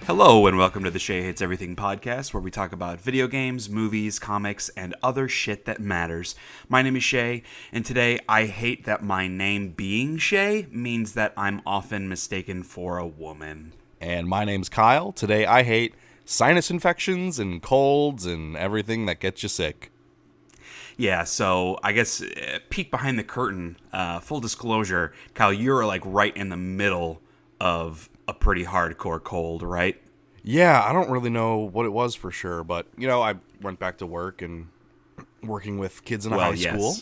Hello and welcome to the Shea Hates Everything Podcast, where we talk about video games, movies, comics, and other shit that matters. My name is Shea, and today I hate that my name being Shea means that I'm often mistaken for a woman. And my name's Kyle. Today I hate sinus infections and colds and everything that gets you sick. Yeah, so I guess peek behind the curtain, full disclosure, Kyle, you're like right in the middle of a pretty hardcore cold, right? Yeah, I don't really know what it was for sure, but, I went back to work and working with kids in high school.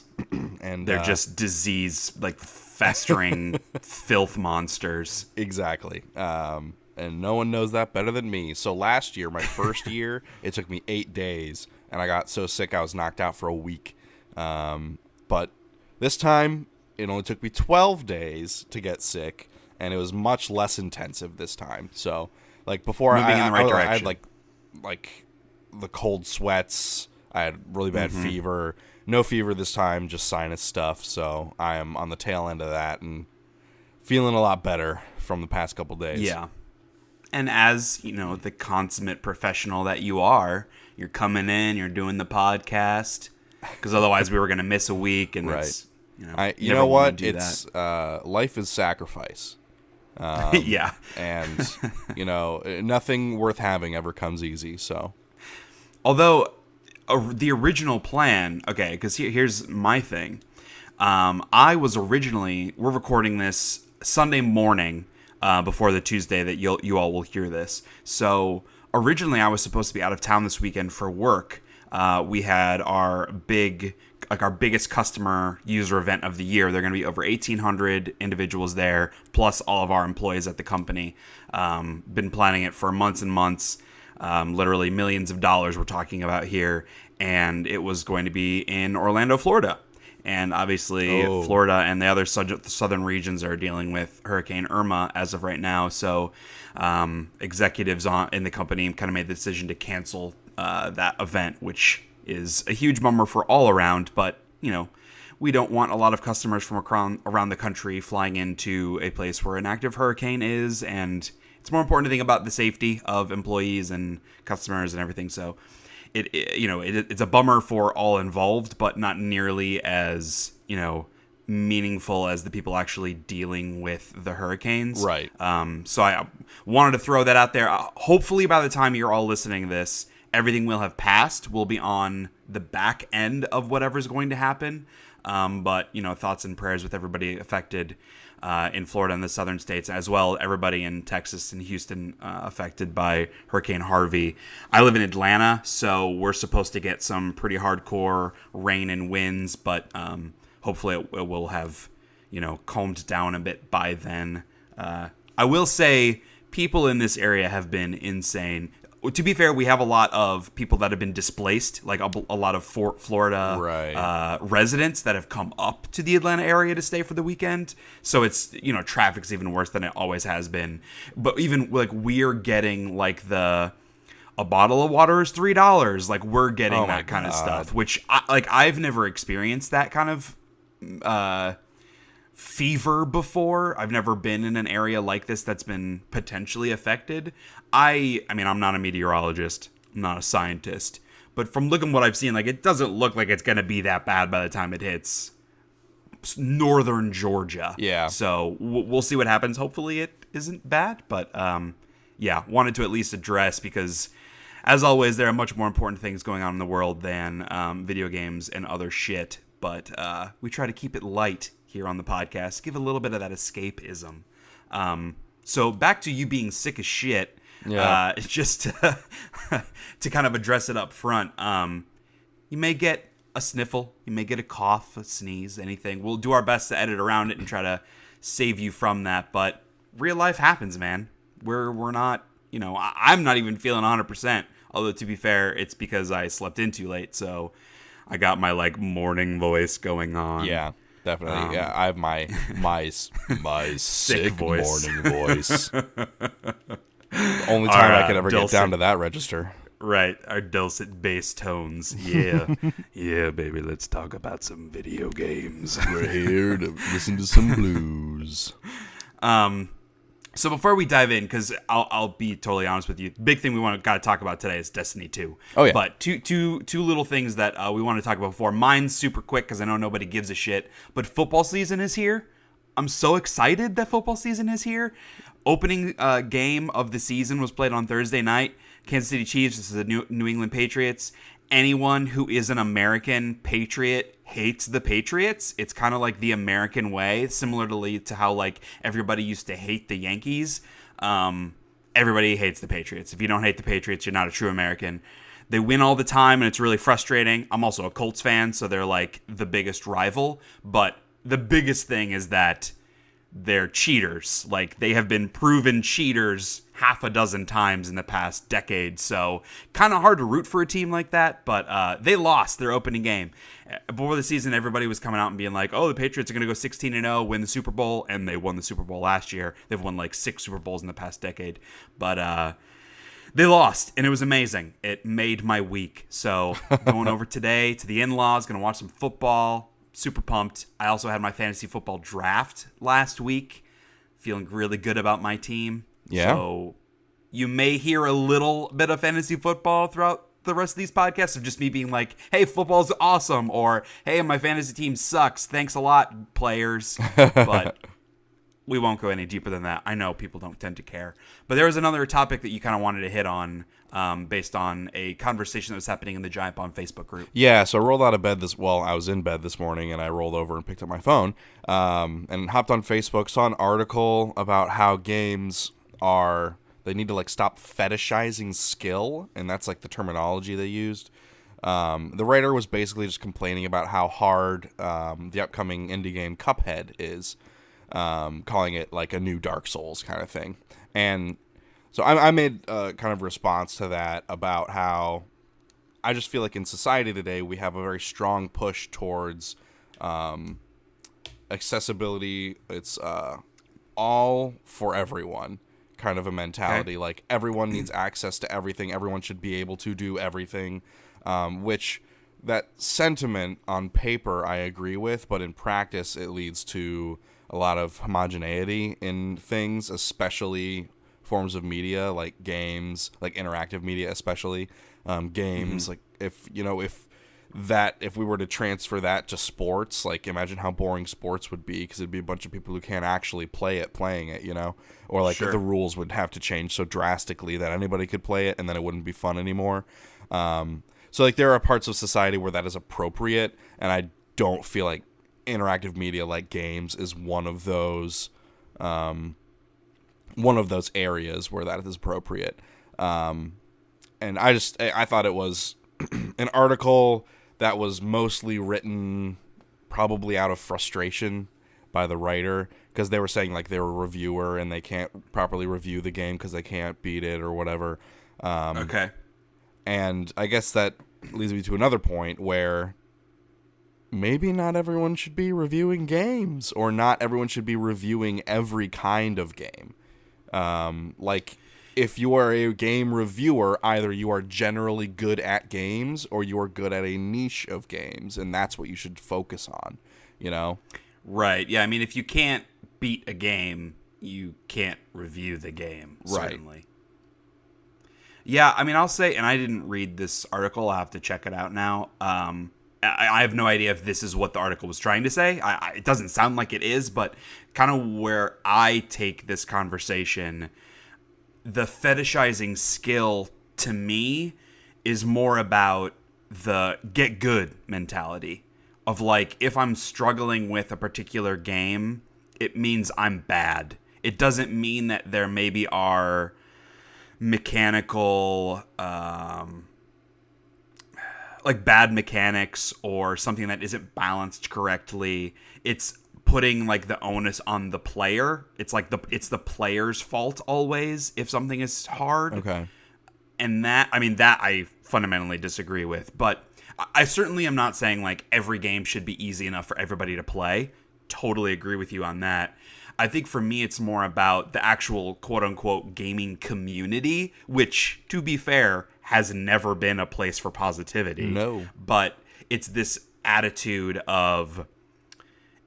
And they're just disease, like festering filth monsters. Exactly. And no one knows that better than me. So last year, my first year, it took me 8 days, and I got so sick I was knocked out for a week. But this time, it only took me 12 days to get sick. And it was much less intensive this time. So, like before, I had like the cold sweats. I had really bad fever. No fever this time, just sinus stuff. So I am on the tail end of that and feeling a lot better from the past couple days. Yeah. And as, the consummate professional that you are, you're coming in, you're doing the podcast, because otherwise we were going to miss a week. And right. It's, you know what? It's life is sacrifice. Yeah. And, nothing worth having ever comes easy, so. Although, the original plan, okay, because here's my thing. We're recording this Sunday morning before the Tuesday that you all will hear this. So, originally I was supposed to be out of town this weekend for work. We had our biggest customer user event of the year. They're going to be over 1,800 individuals there, plus all of our employees at the company. Been planning it for months and months, literally millions of dollars we're talking about here, and it was going to be in Orlando, Florida. And obviously, Florida and the other southern regions are dealing with Hurricane Irma as of right now. So executives in the company kind of made the decision to cancel that event, which is a huge bummer for all around, but, we don't want a lot of customers from around the country flying into a place where an active hurricane is, and it's more important to think about the safety of employees and customers and everything, so it's a bummer for all involved, but not nearly as, meaningful as the people actually dealing with the hurricanes. Right. So I wanted to throw that out there. Hopefully by the time you're all listening to this, everything will have passed. We'll be on the back end of whatever's going to happen. But, thoughts and prayers with everybody affected in Florida and the southern states, as well everybody in Texas and Houston affected by Hurricane Harvey. I live in Atlanta, so we're supposed to get some pretty hardcore rain and winds, but hopefully it will have, calmed down a bit by then. I will say people in this area have been insane. To be fair, we have a lot of people that have been displaced, like a lot of Florida residents that have come up to the Atlanta area to stay for the weekend. So it's, traffic's even worse than it always has been. But even like we're getting like a bottle of water is $3. Like we're getting that kind of stuff, which I've never experienced that kind of fever before. I've never been in an area like this that's been potentially affected. I mean, I'm not a meteorologist, I'm not a scientist, but from looking what I've seen, like it doesn't look like it's going to be that bad by the time it hits northern Georgia. Yeah. So we'll see what happens. Hopefully it isn't bad, but wanted to at least address because as always, there are much more important things going on in the world than video games and other shit. But we try to keep it light here on the podcast, give a little bit of that escapism. So back to you being sick as shit. Yeah. Just to kind of address it up front. You may get a sniffle, you may get a cough, a sneeze, anything. We'll do our best to edit around it and try to save you from that. But real life happens, man. We're not, I'm not even feeling 100%. Although to be fair, it's because I slept in too late, so I got my morning voice going on. Yeah, definitely. I have my sick voice. morning voice. The only time I could ever get down to that register. Right, our dulcet bass tones. Yeah, yeah, baby. Let's talk about some video games. We're here to listen to some blues. So before we dive in, because I'll be totally honest with you, big thing we got to talk about today is Destiny 2. Oh, yeah. But two little things that we want to talk about before. Mine's super quick because I know nobody gives a shit. But football season is here. I'm so excited that football season is here. Opening game of the season was played on Thursday night. Kansas City Chiefs. This is the New England Patriots. Anyone who is an American Patriot hates the Patriots. It's kind of like the American way, similarly to how like everybody used to hate the Yankees. Everybody hates the Patriots. If you don't hate the Patriots, you're not a true American. They win all the time, and it's really frustrating. I'm also a Colts fan, so they're like the biggest rival. But the biggest thing is that they're cheaters. Like, they have been proven cheaters half a dozen times in the past decade. So kind of hard to root for a team like that, but they lost their opening game. Before the season, everybody was coming out and being like, oh, the Patriots are going to go 16-0, win the Super Bowl, and they won the Super Bowl last year. They've won like 6 Super Bowls in the past decade. But they lost, and it was amazing. It made my week. So going over today to the in-laws, going to watch some football. Super pumped. I also had my fantasy football draft last week. Feeling really good about my team. Yeah. So you may hear a little bit of fantasy football throughout the rest of these podcasts of just me being like, hey, football's awesome, or hey, my fantasy team sucks. Thanks a lot, players. But we won't go any deeper than that. I know people don't tend to care. But there was another topic that you kind of wanted to hit on based on a conversation that was happening in the Giant Bomb Facebook group. Yeah, so I rolled out of bed I was in bed this morning, and I rolled over and picked up my phone and hopped on Facebook, saw an article about how games they need to like stop fetishizing skill, and that's like the terminology they used. The writer was basically just complaining about how hard the upcoming indie game Cuphead is, calling it like a new Dark Souls kind of thing. And so I made a kind of response to that about how I just feel like in society today we have a very strong push towards accessibility. It's all for everyone kind of a mentality. Okay. Like everyone needs access to everything. Everyone should be able to do everything, which that sentiment on paper I agree with, but in practice it leads to a lot of homogeneity in things, especially forms of media like games, like interactive media, especially games. Like if we were to transfer that to sports, like imagine how boring sports would be, because it'd be a bunch of people who can't actually playing it, or like Sure. the rules would have to change so drastically that anybody could play it, and then it wouldn't be fun anymore. So like there are parts of society where that is appropriate, and I don't feel like interactive media like games is one of those areas where that is appropriate. And I thought it was an article that was mostly written probably out of frustration by the writer, because they were saying like they're a reviewer and they can't properly review the game because they can't beat it or whatever. Okay. And I guess that leads me to another point where maybe not everyone should be reviewing games, or not everyone should be reviewing every kind of game. Like, if you are a game reviewer, either you are generally good at games or you are good at a niche of games, and that's what you should focus on, Right. Yeah, I mean, if you can't beat a game, you can't review the game, certainly. Right. Yeah, I mean, I'll say, and I didn't read this article, I'll have to check it out now. I have no idea if this is what the article was trying to say. It doesn't sound like it is, but kind of where I take this conversation, the fetishizing skill to me is more about the get good mentality of like, if I'm struggling with a particular game, it means I'm bad. It doesn't mean that there maybe are mechanical like bad mechanics or something that isn't balanced correctly. It's putting like the onus on the player. It's like it's the player's fault always if something is hard. Okay. And that I fundamentally disagree with, but I certainly am not saying like every game should be easy enough for everybody to play. Totally agree with you on that. I think for me, it's more about the actual quote-unquote gaming community, which, to be fair, has never been a place for positivity. No. But it's this attitude of,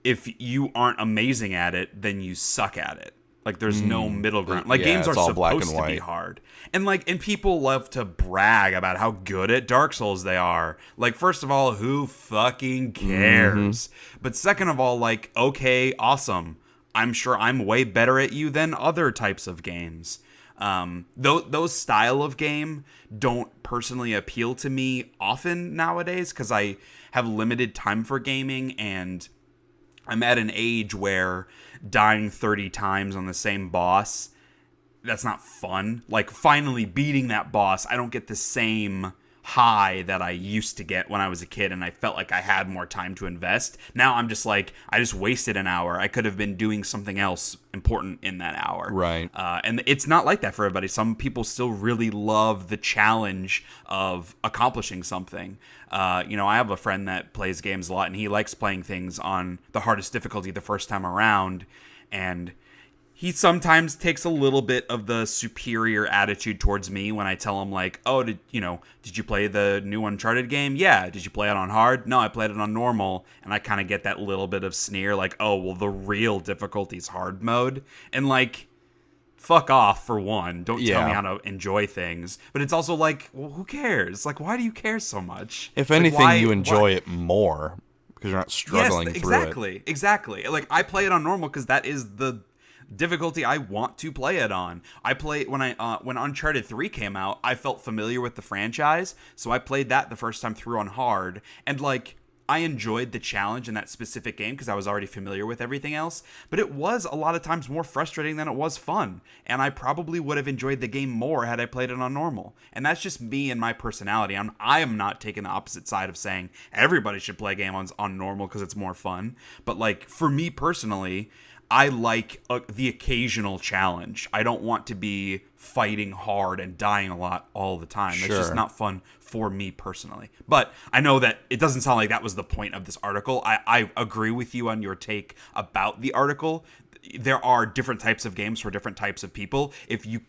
if you aren't amazing at it, then you suck at it. Like there's no middle ground. Like games are it's all black supposed and to be white. hard. And people love to brag about how good at Dark Souls they are. Like first of all, who fucking cares? But second of all, like okay, awesome. I'm sure I'm way better at you than other types of games. Those style of game don't personally appeal to me often nowadays because I have limited time for gaming and I'm at an age where dying 30 times on the same boss, that's not fun. Like finally beating that boss, I don't get the same high that I used to get when I was a kid and I felt like I had more time to invest. Now I'm just like, I just wasted an hour. I could have been doing something else important in that hour. Right. And it's not like that for everybody. Some people still really love the challenge of accomplishing something. I have a friend that plays games a lot and he likes playing things on the hardest difficulty the first time around. And he sometimes takes a little bit of the superior attitude towards me when I tell him like, oh, did you play the new Uncharted game? Yeah. Did you play it on hard? No, I played it on normal. And I kind of get that little bit of sneer like, oh, well, the real difficulty's hard mode. And like, fuck off for one. Don't tell me how to enjoy things. But it's also like, well, who cares? Like, why do you care so much? If anything, you enjoy it more because you're not struggling through it. Exactly. Like I play it on normal because that is the difficulty I want to play it on. I played when Uncharted 3 came out, I felt familiar with the franchise, so I played that the first time through on hard, and like I enjoyed the challenge in that specific game because I was already familiar with everything else, but it was a lot of times more frustrating than it was fun, and I probably would have enjoyed the game more had I played it on normal. And that's just me and my personality. I am not taking the opposite side of saying everybody should play a game on normal because it's more fun, but like for me personally, I like the occasional challenge. I don't want to be fighting hard and dying a lot all the time. That's just not fun for me personally. But I know that it doesn't sound like that was the point of this article. I agree with you on your take about the article. There are different types of games for different types of people. If you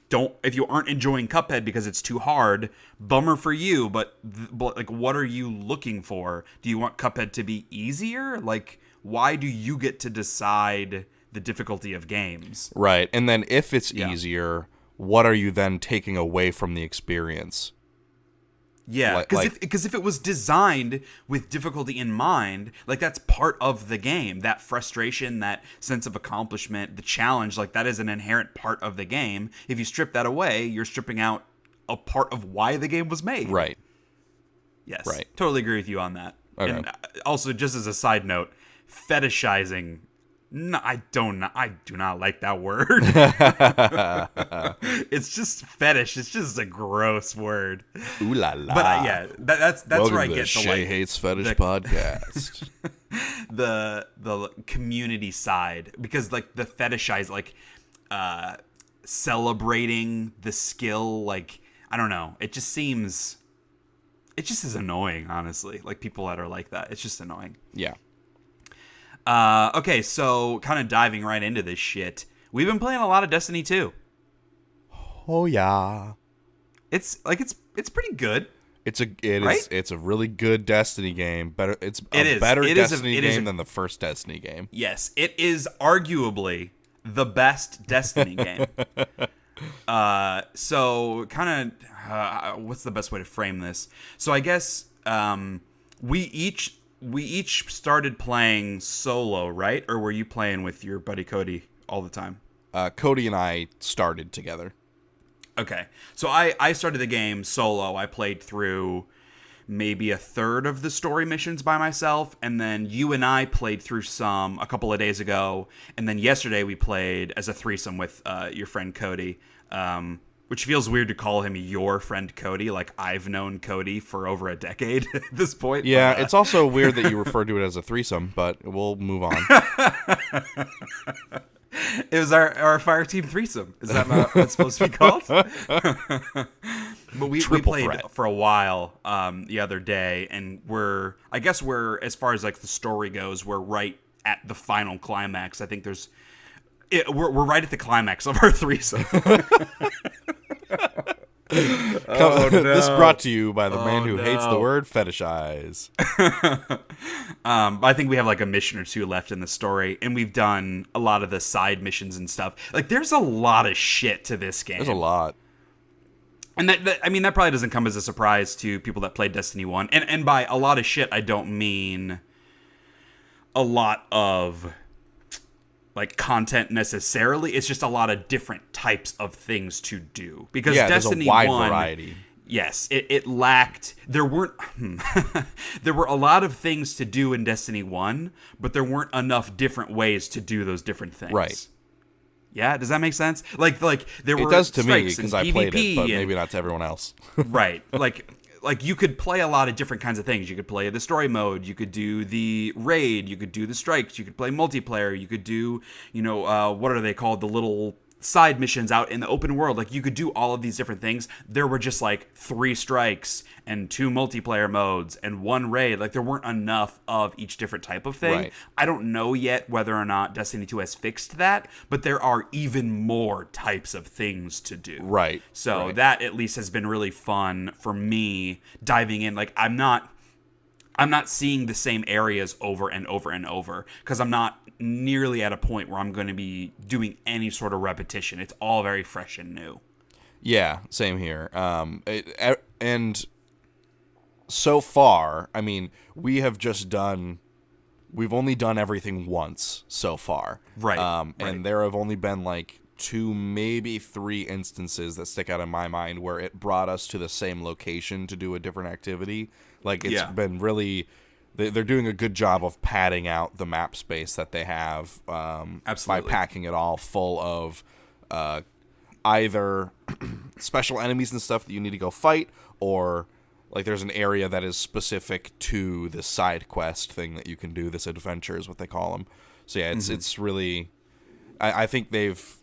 aren't enjoying Cuphead because it's too hard, bummer for you. But like, what are you looking for? Do you want Cuphead to be easier? Like, why do you get to decide the difficulty of games? Right. And then if it's easier, what are you then taking away from the experience? Yeah, because if it was designed with difficulty in mind, like that's part of the game, that frustration, that sense of accomplishment, the challenge, like that is an inherent part of the game. If you strip that away, you're stripping out a part of why the game was made. Right. Yes. Right. Totally agree with you on that. Okay. And also, just as a side note, fetishizing. No, I do not like that word. It's just fetish. It's just a gross word. Ooh la la. But that's Welcome where I to get the to Shea like Hates Fetish Podcast. the community side, because like the fetishize, like celebrating the skill, like I don't know. It just is annoying, honestly. Like people that are like that, it's just annoying. Yeah. Okay, so kind of diving right into this shit. We've been playing a lot of Destiny 2. Oh yeah. It's pretty good. It's right? It's a really good Destiny game. It's a better Destiny game than the first Destiny game. Yes, it is arguably the best Destiny game. So kind of what's the best way to frame this? So I guess we each started playing solo, right? Or were you playing with your buddy Cody all the time? Cody and I started together. Okay. So I started the game solo. I played through maybe a third of the story missions by myself. And then you and I played through some a couple of days ago. And then yesterday we played as a threesome with your friend Cody. Which feels weird to call him your friend Cody. Like, I've known Cody for over a decade at this point. Yeah, but, it's also weird that you refer to it as a threesome, but we'll move on. It was our fire team threesome. Is that not what it's supposed to be called? But we played threat for a while the other day, and we're as far as like the story goes, we're right at the final climax. I think we're right at the climax of our threesome. Oh, no. This brought to you by the man who hates the no. word fetishize. I think we have like a mission or two left in the story, and we've done a lot of the side missions and stuff. Like, there's a lot of shit to this game. There's a lot. And that probably doesn't come as a surprise to people that played Destiny 1. And by a lot of shit, I don't mean a lot of like content necessarily. It's just a lot of different types of things to do. Because Destiny there's a wide 1, variety. yes, it lacked. There weren't. There were a lot of things to do in Destiny 1, but there weren't enough different ways to do those different things. Right. Yeah, does that make sense? Like there were It does to me strikes because and I played it, but PvP maybe not to everyone else. right. Like you could play a lot of different kinds of things. You could play the story mode. You could do the raid. You could do the strikes. You could play multiplayer. You could do, what are they called? The little side missions out in the open world. Like, you could do all of these different things. There were just like 3 strikes and 2 multiplayer modes and 1 raid. Like, there weren't enough of each different type of thing. Right. I don't know yet whether or not Destiny 2 has fixed that, but there are even more types of things to do. Right. So right. that at least has been really fun for me diving in. Like, I'm not seeing the same areas over and over and over because I'm not nearly at a point where I'm going to be doing any sort of repetition. It's all very fresh and new. Yeah, same here. And so far, I mean, we've only done everything once so far. Right. And right. there have only been like 2, maybe 3 instances that stick out in my mind where it brought us to the same location to do a different activity. Like, it's been really... They're doing a good job of padding out the map space that they have by packing it all full of either special enemies and stuff that you need to go fight, or like there's an area that is specific to the side quest thing that you can do. This adventure is what they call them. So yeah, it's really... I think they've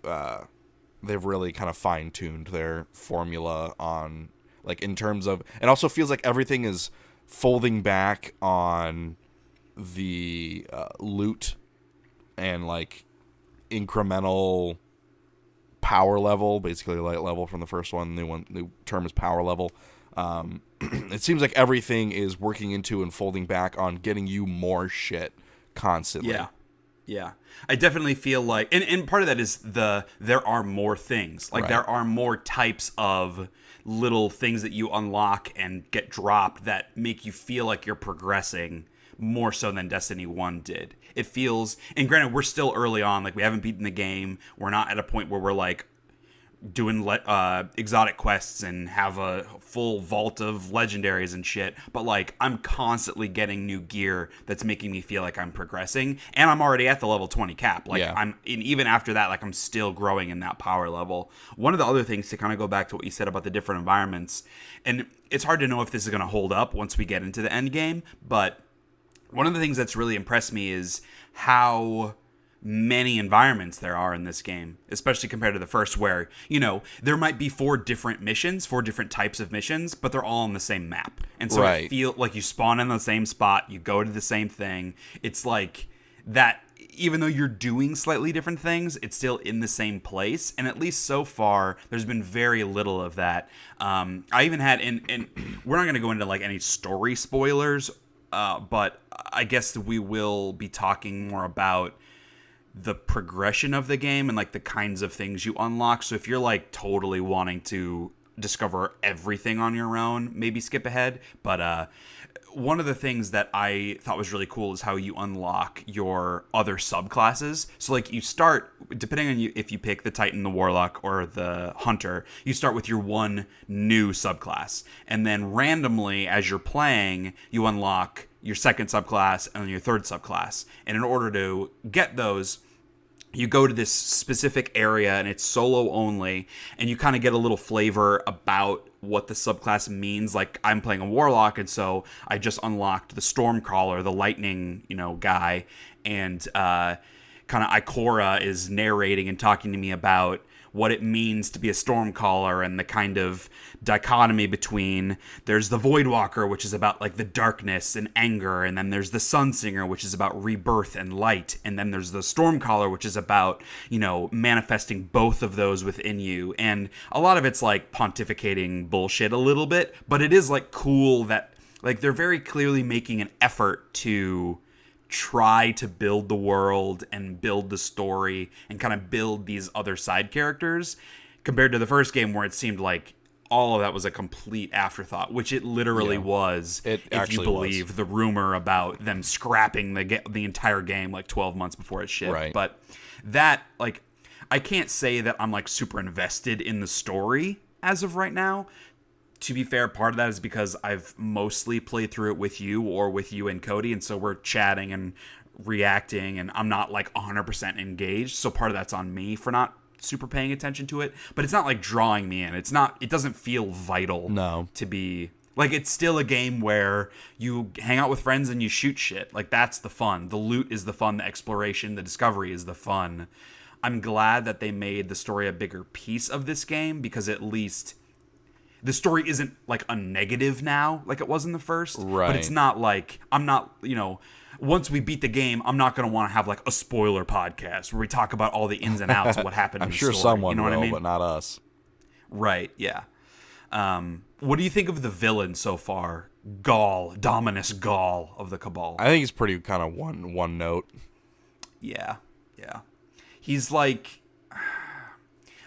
really kind of fine-tuned their formula on, like, in terms of... It also feels like everything is folding back on the loot and like incremental power level, basically light level from the first one. New term is power level. It seems like everything is working into and folding back on getting you more shit constantly. Yeah. I definitely feel like, and part of that is there are more things. Like, there are more types of little things that you unlock and get dropped that make you feel like you're progressing more so than Destiny 1 did. It feels, and granted, we're still early on. Like, we haven't beaten the game. We're not at a point where we're like doing exotic quests and have a full vault of legendaries and shit, but like, I'm constantly getting new gear that's making me feel like I'm progressing, and I'm already at the level 20 cap. Like, and even after that, like, I'm still growing in that power level. One of the other things, to kind of go back to what you said about the different environments, and it's hard to know if this is going to hold up once we get into the end game, but one of the things that's really impressed me is how many environments there are in this game, especially compared to the first, where, there might be 4 different types of missions, but they're all on the same map. And so it feels like you spawn in the same spot, you go to the same thing. It's like that, even though you're doing slightly different things, it's still in the same place. And at least so far, there's been very little of that. I even had, and we're not going to go into like any story spoilers, but I guess we will be talking more about the progression of the game and like the kinds of things you unlock. So if you're like totally wanting to discover everything on your own, maybe skip ahead. But one of the things that I thought was really cool is how you unlock your other subclasses. So like, you start, depending on you, if you pick the Titan, the Warlock, or the Hunter, you start with your one new subclass, and then randomly as you're playing, you unlock your second subclass and then your third subclass. And in order to get those, you go to this specific area, and it's solo only, and you kind of get a little flavor about what the subclass means. Like, I'm playing a Warlock, and so I just unlocked the Stormcaller, the lightning, guy, and kind of Ikora is narrating and talking to me about what it means to be a Stormcaller and the kind of dichotomy between there's the Voidwalker, which is about like the darkness and anger, and then there's the Sunsinger, which is about rebirth and light, and then there's the Stormcaller, which is about, you know, manifesting both of those within you. And a lot of it's like pontificating bullshit a little bit, but it is like cool that like they're very clearly making an effort to try to build the world and build the story and kind of build these other side characters, compared to the first game where it seemed like all of that was a complete afterthought, which it literally was. If you believe the rumor about them scrapping the entire game like 12 months before it shipped. Right. But that, like, I can't say that I'm like super invested in the story as of right now. To be fair, part of that is because I've mostly played through it with you or with you and Cody, and so we're chatting and reacting, and I'm not like 100% engaged, so part of that's on me for not super paying attention to it, but it's not like drawing me in. It doesn't feel vital to be, like, it's still a game where you hang out with friends and you shoot shit. Like, that's the fun. The loot is the fun, the exploration, the discovery is the fun. I'm glad that they made the story a bigger piece of this game, because at least the story isn't like a negative now like it was in the first. Right. But it's not like, I'm not, you know, once we beat the game, I'm not going to want to have like a spoiler podcast where we talk about all the ins and outs of what happened in the story. I'm sure someone you know will, what I mean? but not us. Right, yeah. What do you think of the villain so far? Gaul, Dominus Gaul of the Cabal. I think he's pretty kind of one note. Yeah. He's like,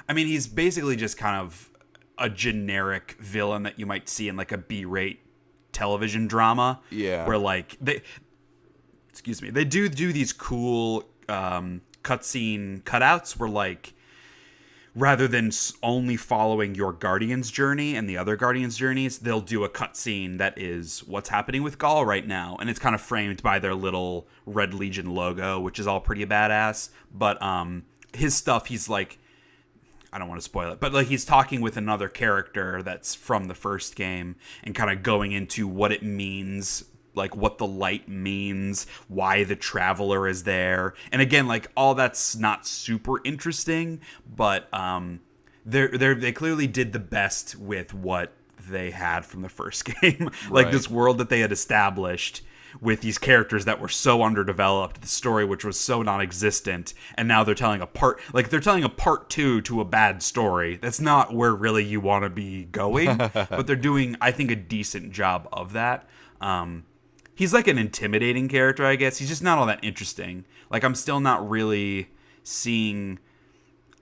I mean, he's basically just kind of a generic villain that you might see in like a B-rate television drama. Yeah. Where like they do these cool cutscene cutouts where, like, rather than only following your Guardian's journey and the other Guardian's journeys, they'll do a cutscene that is what's happening with Gaul right now, and it's kind of framed by their little Red Legion logo, which is all pretty badass. But his stuff, he's like, I don't want to spoil it, but like he's talking with another character that's from the first game and kind of going into what it means, like what the light means, why the Traveler is there. And again, like all that's not super interesting, but they clearly did the best with what they had from the first game. Like this world that they had established with these characters that were so underdeveloped, the story which was so non-existent, and now they're telling a part 2 to a bad story. That's not where really you want to be going, but they're doing, I think, a decent job of that. He's like an intimidating character, I guess. He's just not all that interesting. Like, I'm still not really seeing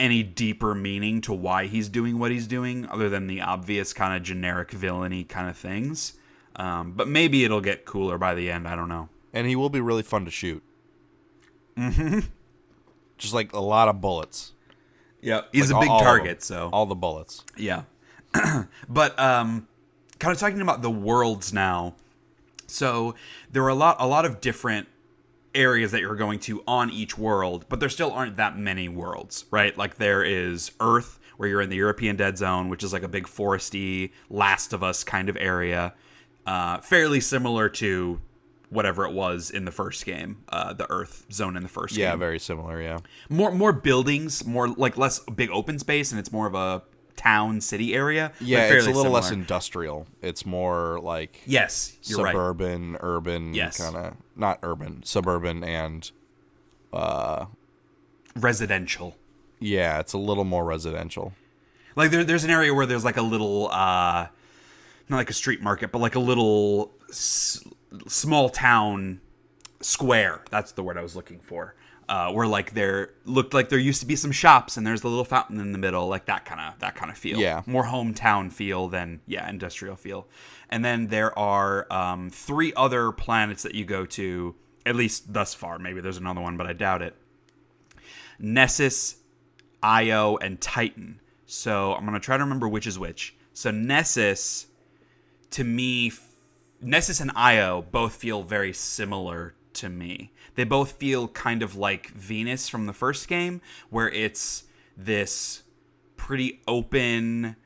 any deeper meaning to why he's doing what he's doing, other than the obvious kind of generic villainy kind of things. But maybe it'll get cooler by the end. I don't know. And he will be really fun to shoot. Mm-hmm. Just like a lot of bullets. Yeah, he's like a big target, so all the bullets. Yeah. But kind of talking about the worlds now. So there are a lot of different areas that you're going to on each world, but there still aren't that many worlds, right? Like there is Earth, where you're in the European Dead Zone, which is like a big foresty Last of Us kind of area. Fairly similar to whatever it was in the first game, the Earth zone in the first game. Yeah, very similar, yeah. More buildings, more like less big open space, and it's more of a town, city area. Yeah, but it's a little similar. less industrial. It's more like yes, you're suburban, right. urban, yes. kind of, not urban, suburban and residential. Yeah, it's a little more residential. Like there's an area where there's like a little not like a street market, but like a little small town square. That's the word I was looking for. Where like there looked like there used to be some shops, and there's the little fountain in the middle, like that kind of feel. Yeah, more hometown feel than industrial feel. And then there are 3 other planets that you go to, at least thus far. Maybe there's another one, but I doubt it. Nessus, Io, and Titan. So I'm gonna try to remember which is which. So Nessus, to me, Nessus and Io both feel very similar to me. They both feel kind of like Venus from the first game, where it's this pretty open,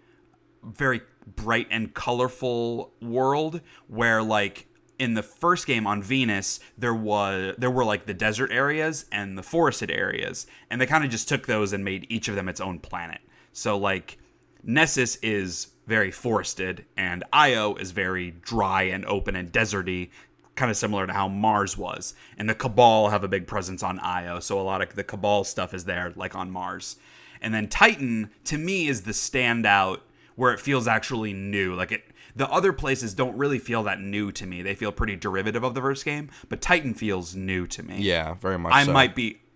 very bright and colorful world, where like in the first game on Venus, there were like the desert areas and the forested areas, and they kind of just took those and made each of them its own planet. So like Nessus is very forested and Io is very dry and open and deserty, kind of similar to how Mars was. And the Cabal have a big presence on Io, so a lot of the Cabal stuff is there, like on Mars. And then Titan, to me, is the standout where it feels actually new. The other places don't really feel that new to me. They feel pretty derivative of the first game, but Titan feels new to me. Yeah, very much so.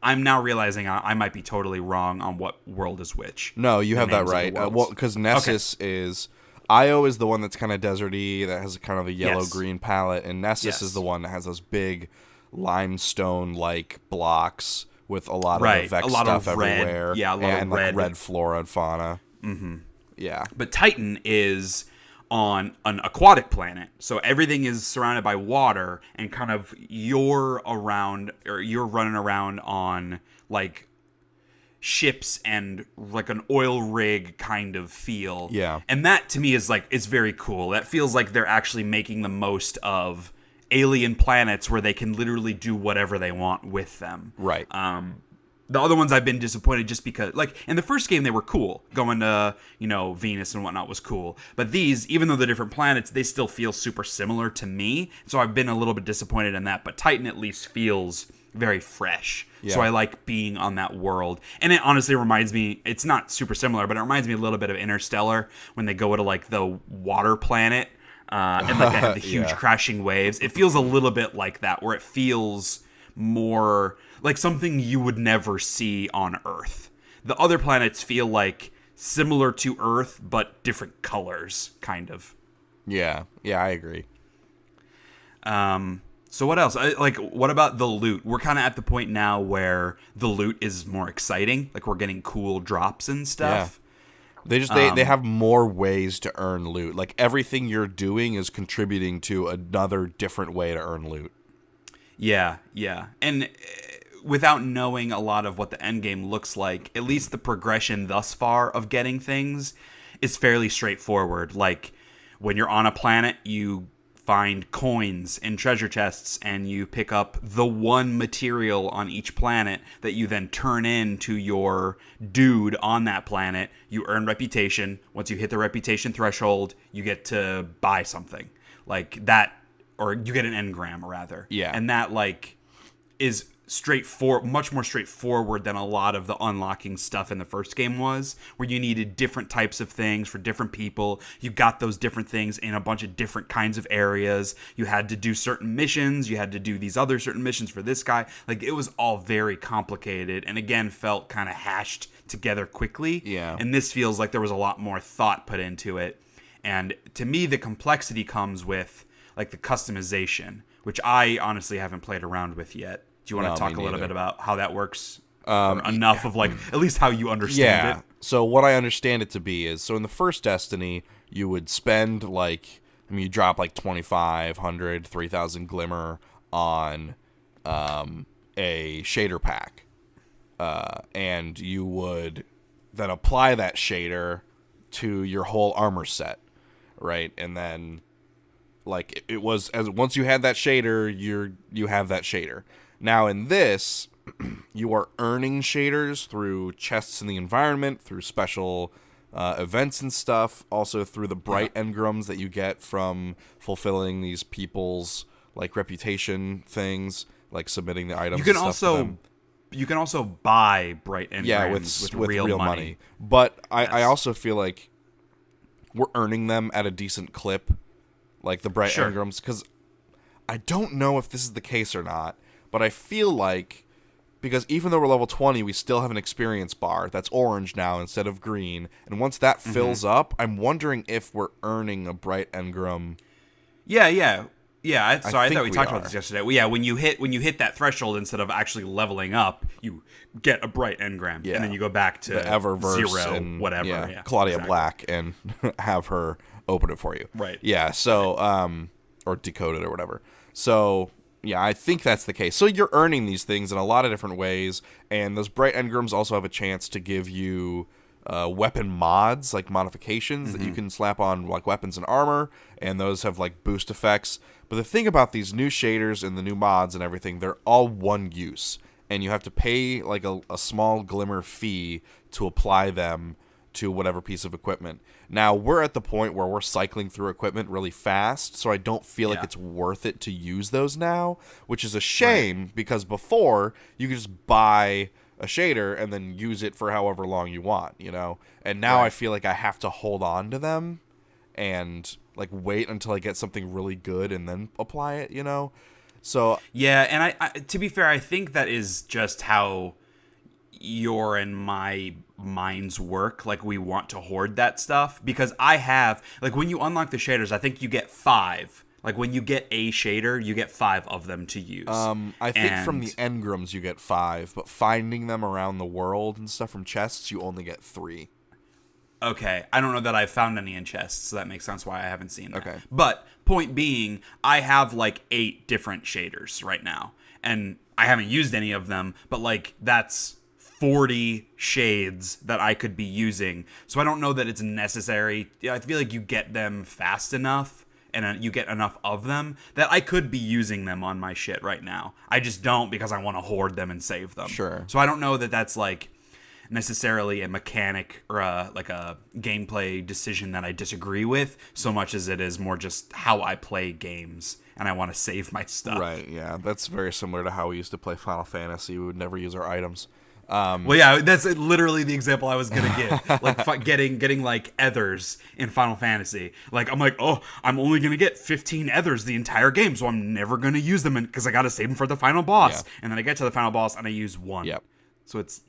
I'm now realizing I might be totally wrong on what world is which. No, you have that right. Well, because Nessus is... Io is the one that's kind of deserty, that has kind of a yellow-green palette, and Nessus is the one that has those big limestone-like blocks with a lot of effect stuff everywhere. Yeah, a lot of red. Red flora and fauna. Mm-hmm. Yeah. But Titan is on an aquatic planet, so everything is surrounded by water, and kind of you're running around on like ships and like an oil rig kind of feel. Yeah. And that to me is it's very cool. That feels like they're actually making the most of alien planets where they can literally do whatever they want with them. Right. The other ones I've been disappointed just because, like, in the first game they were cool. Going to, Venus and whatnot was cool. But these, even though they're different planets, they still feel super similar to me. So I've been a little bit disappointed in that. But Titan at least feels very fresh. Yeah. So I like being on that world. And it honestly reminds me, it's not super similar, but it reminds me a little bit of Interstellar when they go to, like, the water planet. And, like, they have the huge crashing waves. It feels a little bit like that, where it feels more like something you would never see on Earth. The other planets feel like similar to Earth, but different colors, kind of. Yeah, I agree. So what else? What about the loot? We're kind of at the point now where the loot is more exciting. Like, we're getting cool drops and stuff. Yeah. They have more ways to earn loot. Like, everything you're doing is contributing to another different way to earn loot. Yeah. And without knowing a lot of what the end game looks like, at least the progression thus far of getting things is fairly straightforward. Like, when you're on a planet, you find coins in treasure chests, and you pick up the one material on each planet that you then turn into your dude on that planet. You earn reputation. Once you hit the reputation threshold, you get to buy something like that, or you get an engram rather. Yeah. And that is much more straightforward than a lot of the unlocking stuff in the first game was, where you needed different types of things for different people. You got those different things in a bunch of different kinds of areas. You had to do certain missions. You had to do these other certain missions for this guy. Like, it was all very complicated, and again, felt kind of hashed together quickly. Yeah. And this feels like there was a lot more thought put into it. And to me, the complexity comes with like the customization, which I honestly haven't played around with yet. Do you want to talk a little bit about how that works? Or enough of at least how you understand it? So what I understand it to be is, so in the first Destiny, you would spend you drop 2,500, 3,000 glimmer on a shader pack. And you would then apply that shader to your whole armor set, right? And then it was, as once you had that shader, you have that shader. Now, in this, you are earning shaders through chests in the environment, through special events and stuff, also through the bright engrams that you get from fulfilling these people's reputation things, like submitting the items. You can also buy bright engrams with real money. But I also feel like we're earning them at a decent clip, like the bright engrams, because I don't know if this is the case or not. But I feel like, because even though we're level 20, we still have an experience bar that's orange now instead of green. And once that fills up, I'm wondering if we're earning a bright engram. Yeah. I thought we talked about this yesterday. Well, yeah, when you hit that threshold, instead of actually leveling up, you get a bright engram, and then you go back to the Eververse 0, and whatever. Claudia Black, and have her open it for you. Right. Yeah. So, or decode it or whatever. So. Yeah, I think that's the case. So you're earning these things in a lot of different ways, and those bright engrams also have a chance to give you weapon mods, like modifications that you can slap on weapons and armor, and those have boost effects. But the thing about these new shaders and the new mods and everything, they're all one use, and you have to pay a small glimmer fee to apply them to whatever piece of equipment. Now, we're at the point where we're cycling through equipment really fast, so I don't feel like it's worth it to use those now, which is a shame because before you could just buy a shader and then use it for however long you want, you know? And now I feel like I have to hold on to them and like wait until I get something really good and then apply it, you know? So yeah, and I to be fair, I think that is just how your and my minds work. Like, we want to hoard that stuff because I have, like, when you unlock the shaders, I think you get 5. Like, when you get a shader, you get 5 of them to use. I think from the engrams you get 5, but finding them around the world and stuff from chests, you only get 3. Okay, I don't know that I've found any in chests, so that makes sense why I haven't seen that. Okay. But point being, I have like 8 different shaders right now, and I haven't used any of them, but like that's 40 shades that I could be using. So I don't know that it's necessary. I feel like you get them fast enough and you get enough of them that I could be using them on my shit right now. I just don't because I want to hoard them and save them. Sure. So I don't know that that's like necessarily a mechanic or like a gameplay decision that I disagree with so much as it is more just how I play games and I want to save my stuff. Right, yeah. That's very similar to how we used to play Final Fantasy. We would never use our items. Well, yeah, that's literally the example I was gonna give. Like getting like ethers in Final Fantasy. Like, I'm like, oh, I'm only gonna get 15 ethers the entire game, so I'm never gonna use them because I gotta save them for the final boss. Yeah. And then I get to the final boss and I use 1. Yep. So it's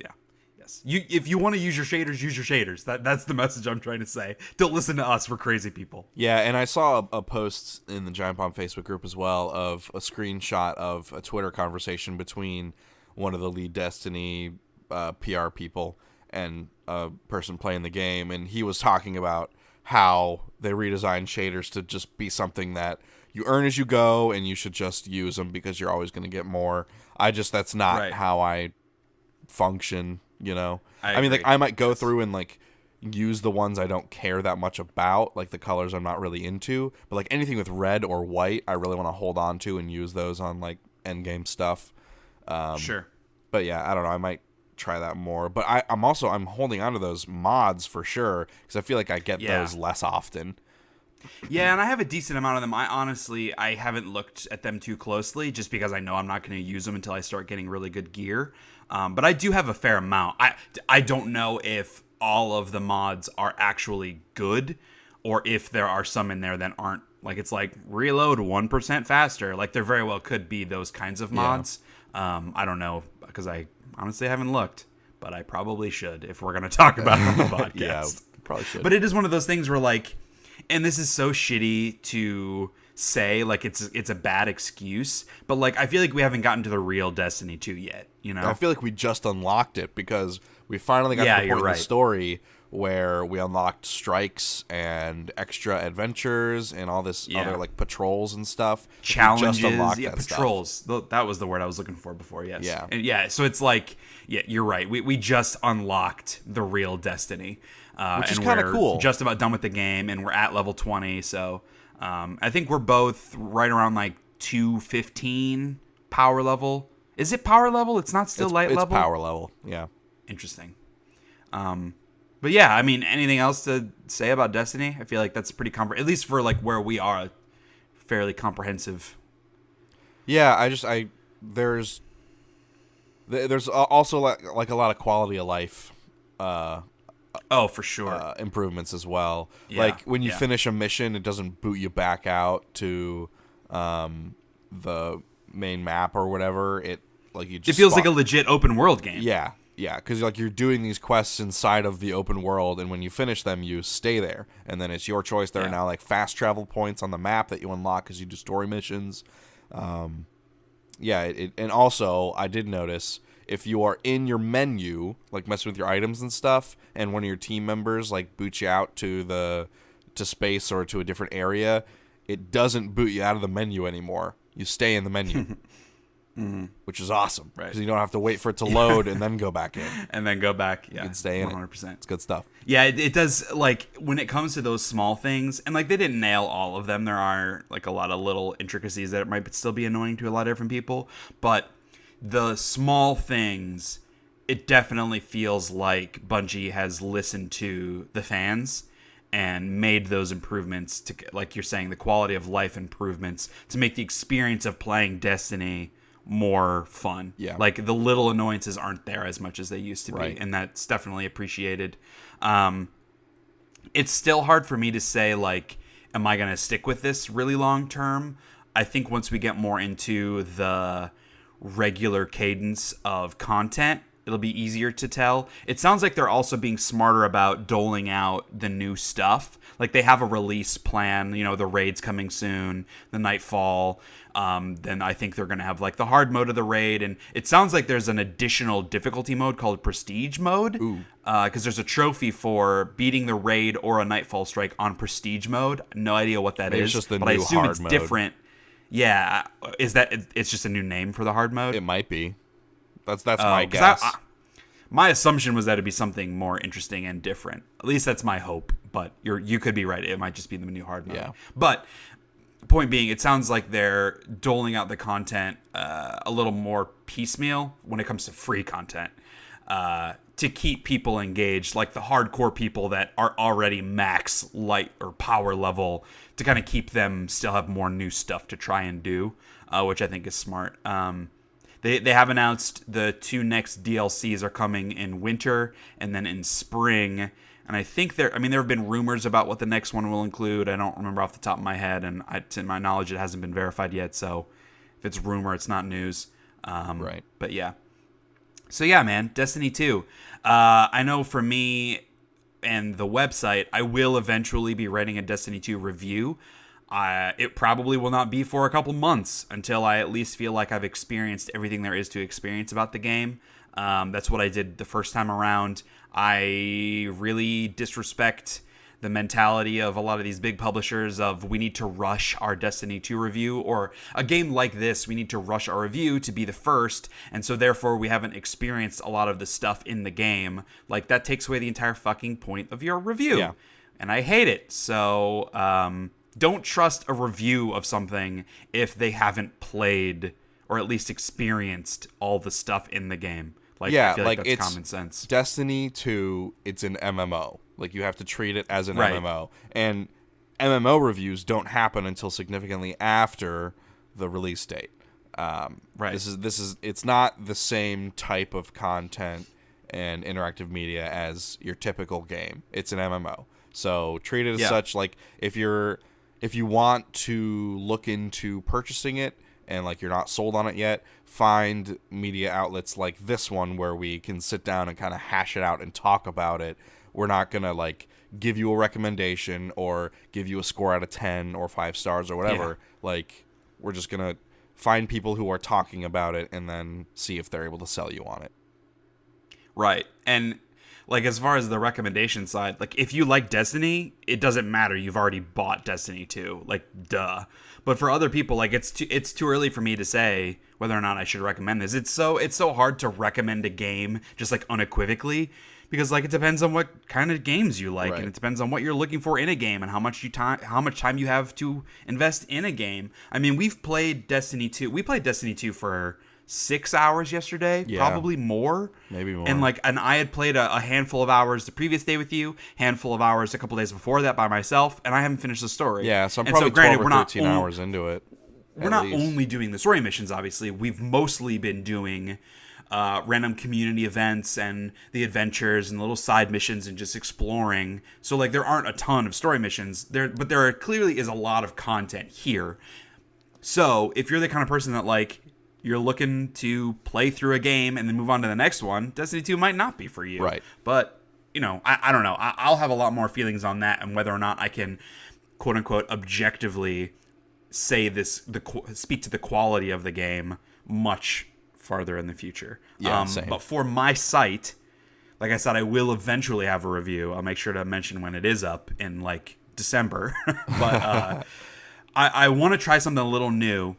yes. If you want to use your shaders, use your shaders. That's the message I'm trying to say. Don't listen to us. We're crazy people. Yeah, and I saw a post in the Giant Bomb Facebook group as well of a screenshot of a Twitter conversation between one of the lead Destiny PR people and a person playing the game, and he was talking about how they redesigned shaders to just be something that you earn as you go, and you should just use them because you're always going to get more. That's not how I function, you know? I mean, like, I might go through and, like, use the ones I don't care that much about, like the colors I'm not really into, but, like, anything with red or white, I really want to hold on to and use those on, like, endgame stuff. Sure. But, yeah, I don't know. I might try that more, but I'm holding on to those mods for sure because I feel like I get those less often. Yeah, and I have a decent amount of them. I haven't looked at them too closely just because I know I'm not going to use them until I start getting really good gear. But I do have a fair amount. I don't know if all of the mods are actually good or if there are some in there that aren't. Like, it's like reload 1% faster. Like, there very well could be those kinds of mods. I don't know because I honestly haven't looked, but I probably should if we're going to talk about it on the podcast. Yeah, probably should. But it is one of those things where, like, and this is so shitty to say, like, it's a bad excuse, but, like, I feel like we haven't gotten to the real Destiny 2 yet, you know? I feel like we just unlocked it because we finally got to the point in the story where we unlocked strikes and extra adventures and all this other, like, patrols and stuff. Challenges, patrols. Stuff. That was the word I was looking for before, yes. Yeah. And so it's like, you're right. We just unlocked the real Destiny. Which is kind of cool. Just about done with the game, and we're at level 20, so I think we're both right around, like, 215 power level. Is it power level? It's not still light level? It's power level, yeah. Interesting. But yeah, I mean, anything else to say about Destiny? I feel like that's pretty at least for like where we are, fairly comprehensive. Yeah, there's also like a lot of quality of life. For sure. Improvements as well. Yeah, like when you finish a mission, it doesn't boot you back out to the main map or whatever. It feels like a legit open world game. Yeah. Yeah, because like you're doing these quests inside of the open world, and when you finish them, you stay there, and then it's your choice. There are now like fast travel points on the map that you unlock as you do story missions. And also I did notice if you are in your menu, like messing with your items and stuff, and one of your team members like boots you out to space or to a different area, it doesn't boot you out of the menu anymore. You stay in the menu. Mm-hmm. Which is awesome, right? Because you don't have to wait for it to load and then go back in. And then go back, You can stay in 100%. It's good stuff. Yeah, it does, like, when it comes to those small things, and, like, they didn't nail all of them. There are, like, a lot of little intricacies that might still be annoying to a lot of different people. But the small things, it definitely feels like Bungie has listened to the fans and made those improvements to, like you're saying, the quality of life improvements to make the experience of playing Destiny more fun. Yeah. Like the little annoyances aren't there as much as they used to be, and that's definitely appreciated. It's still hard for me to say, like, am I going to stick with this really long term? I think once we get more into the regular cadence of content, it'll be easier to tell. It sounds like they're also being smarter about doling out the new stuff. Like they have a release plan, you know, the raid's coming soon, the Nightfall. Then I think they're going to have like the hard mode of the raid. And it sounds like there's an additional difficulty mode called Prestige mode. Because there's a trophy for beating the raid or a Nightfall strike on Prestige mode. No idea what that is. It's just the but new I assume hard it's mode. different. Yeah. Is that it's just a new name for the hard mode? It might be. That's my guess. My assumption was that it'd be something more interesting and different. At least that's my hope. But you could be right. It might just be the new hard mode. Yeah. But point being, it sounds like they're doling out the content a little more piecemeal when it comes to free content to keep people engaged, like the hardcore people that are already max light or power level, to kind of keep them still have more new stuff to try and do, which I think is smart. They have announced the 2 next DLCs are coming in winter and then in spring. And I think there have been rumors about what the next one will include. I don't remember off the top of my head, and to my knowledge, it hasn't been verified yet. So if it's rumor, it's not news. Right. But yeah. So yeah, man, Destiny 2. I know for me and the website, I will eventually be writing a Destiny 2 review. It probably will not be for a couple months until I at least feel like I've experienced everything there is to experience about the game. That's what I did the first time around. I really disrespect the mentality of a lot of these big publishers of we need to rush our Destiny 2 review, or a game like this, we need to rush our review to be the first, and so therefore we haven't experienced a lot of the stuff in the game. Like, that takes away the entire fucking point of your review. Yeah. And I hate it. So, don't trust a review of something if they haven't played or at least experienced all the stuff in the game. Like, yeah, I feel like that's it's common sense. Destiny 2, it's an MMO. Like, you have to treat it as an Right. MMO. And MMO reviews don't happen until significantly after the release date. Right. It's not the same type of content and interactive media as your typical game. It's an MMO. So treat it as such. Like, if you want to look into purchasing it and like you're not sold on it yet, find media outlets like this one where we can sit down and kind of hash it out and talk about it. We're not going to like give you a recommendation or give you a score out of 10 or 5 stars or whatever. Yeah. Like, we're just going to find people who are talking about it and then see if they're able to sell you on it. Right. And like, as far as the recommendation side, like, if you like Destiny, it doesn't matter. You've already bought Destiny 2. Like, duh. But for other people, like, it's too early for me to say whether or not I should recommend this. It's so hard to recommend a game just like unequivocally, because like it depends on what kind of games you like, Right. and it depends on what you're looking for in a game and how much time you have to invest in a game. I mean, we've played Destiny 2. We played Destiny 2 for 6 hours yesterday, probably more. Maybe more. And I had played a handful of hours the previous day with you, handful of hours a couple days before that by myself, and I haven't finished the story. Yeah, so I'm and probably granted, 12 or 13 hours into it. We're not only doing the story missions, obviously. We've mostly been doing random community events and the adventures and little side missions and just exploring. So, like, there aren't a ton of story missions there, but there clearly is a lot of content here. So, if you're the kind of person that, like, you're looking to play through a game and then move on to the next one, Destiny 2 might not be for you. Right. But, you know, I don't know. I'll have a lot more feelings on that and whether or not I can, quote-unquote, objectively say speak to the quality of the game much farther in the future. Yeah, same. But for my site, like I said, I will eventually have a review. I'll make sure to mention when it is up in, like, December. But I want to try something a little new.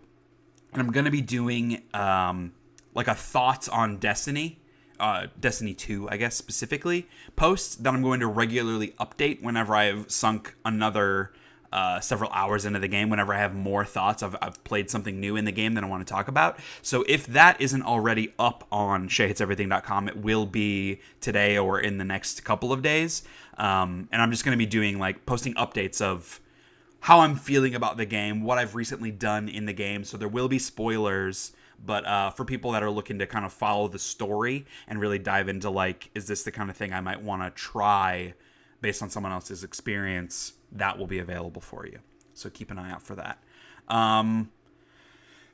And I'm going to be doing, like, a thoughts on Destiny. Destiny 2, I guess, specifically. Posts that I'm going to regularly update whenever I've sunk another several hours into the game. Whenever I have more thoughts, I've played something new in the game that I want to talk about. So if that isn't already up on SheaHatesEverything.com, it will be today or in the next couple of days. And I'm just going to be doing like posting updates of how I'm feeling about the game, what I've recently done in the game. So there will be spoilers, but for people that are looking to kind of follow the story and really dive into like, is this the kind of thing I might want to try based on someone else's experience, that will be available for you. So keep an eye out for that.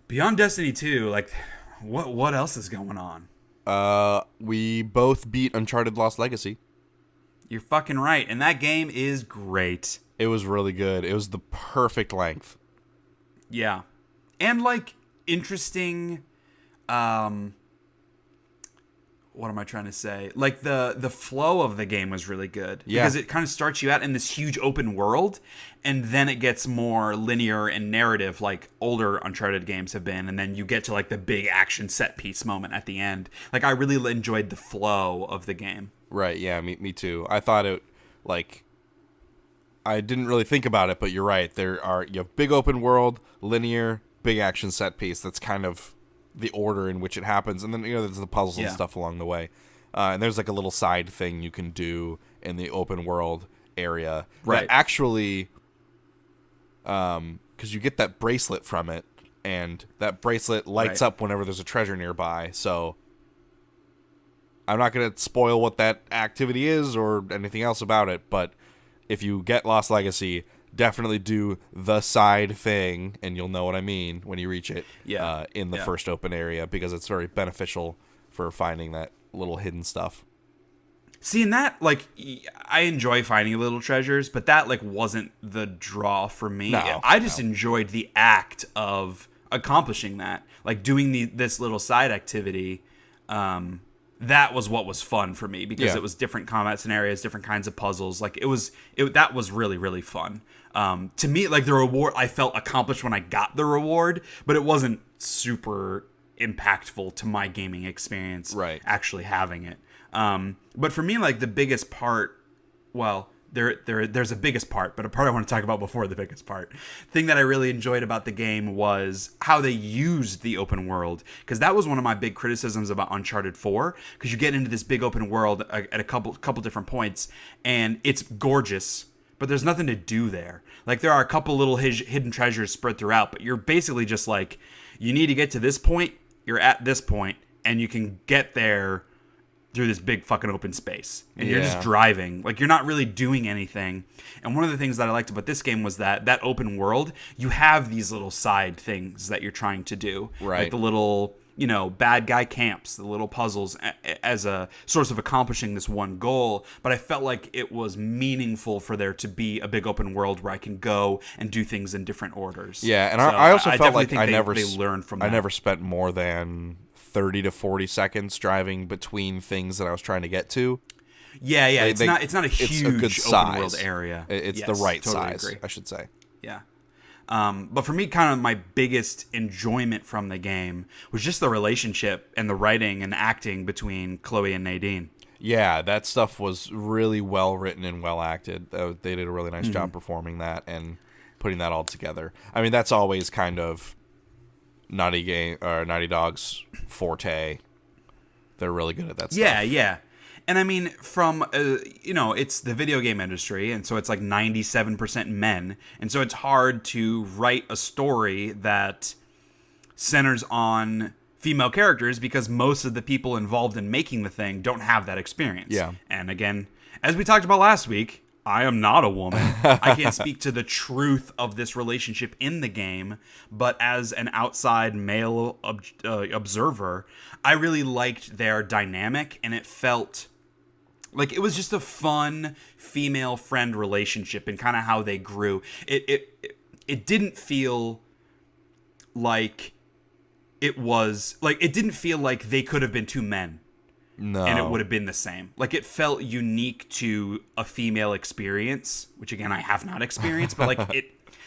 Beyond Destiny 2, like, what else is going on? We both beat Uncharted Lost Legacy. You're fucking right. And that game is great. It was really good. It was the perfect length. Yeah. And, like, interesting, what am I trying to say? Like, the flow of the game was really good. Yeah. Because it kind of starts you out in this huge open world, and then it gets more linear and narrative, like older Uncharted games have been, and then you get to, like, the big action set-piece moment at the end. Like, I really enjoyed the flow of the game. Right, yeah, me too. I thought it, like, I didn't really think about it, but you're right. You have big open world, linear, big action set piece. That's kind of the order in which it happens. And then, there's the puzzles and stuff along the way. And there's like a little side thing you can do in the open world area. Right. That actually, because you get that bracelet from it, and that bracelet lights up whenever there's a treasure nearby. So I'm not going to spoil what that activity is or anything else about it, but if you get Lost Legacy, definitely do the side thing, and you'll know what I mean when you reach it in the first open area, because it's very beneficial for finding that little hidden stuff. Seeing that, like, I enjoy finding little treasures, but that, like, wasn't the draw for me. I just enjoyed the act of accomplishing that. Like, doing this little side activity, that was what was fun for me, because it was different combat scenarios, different kinds of puzzles. Like, that was really, really fun. To me, like, the reward, I felt accomplished when I got the reward, but it wasn't super impactful to my gaming experience actually having it. But for me, like, the biggest part, well, there's a biggest part, but a part I want to talk about before the biggest part. Thing that I really enjoyed about the game was how they used the open world, because that was one of my big criticisms about Uncharted 4, because you get into this big open world at a couple different points, and it's gorgeous, but there's nothing to do there. Like, there are a couple little hidden treasures spread throughout, but you're basically just like, you need to get to this point, you're at this point, and you can get there through this big fucking open space, and you're just driving. Like, you're not really doing anything. And one of the things that I liked about this game was that open world, you have these little side things that you're trying to do, like the little, bad guy camps, the little puzzles, as a source of accomplishing this one goal. But I felt like it was meaningful for there to be a big open world where I can go and do things in different orders. Yeah, and so I also felt like they learned from that. I never spent more than 30 to 40 seconds driving between things that I was trying to get to. Yeah, it's not a huge a good open world area. It's the right totally size, agree. I should say. Yeah. But for me, kind of my biggest enjoyment from the game was just the relationship and the writing and acting between Chloe and Nadine. Yeah, that stuff was really well written and well acted. They did a really nice job performing that and putting that all together. I mean, that's always kind of Naughty Dog's forte. They're really good at that stuff. Yeah. And I mean, from, it's the video game industry, and so it's like 97% men, and so it's hard to write a story that centers on female characters, because most of the people involved in making the thing don't have that experience. Yeah. And again, as we talked about last week, I am not a woman. I can't speak to the truth of this relationship in the game, but as an outside male observer, I really liked their dynamic, and it felt like it was just a fun female friend relationship and kind of how they grew. It didn't feel like it didn't feel like they could have been two men. No. And it would have been the same. Like, it felt unique to a female experience, which again I have not experienced, but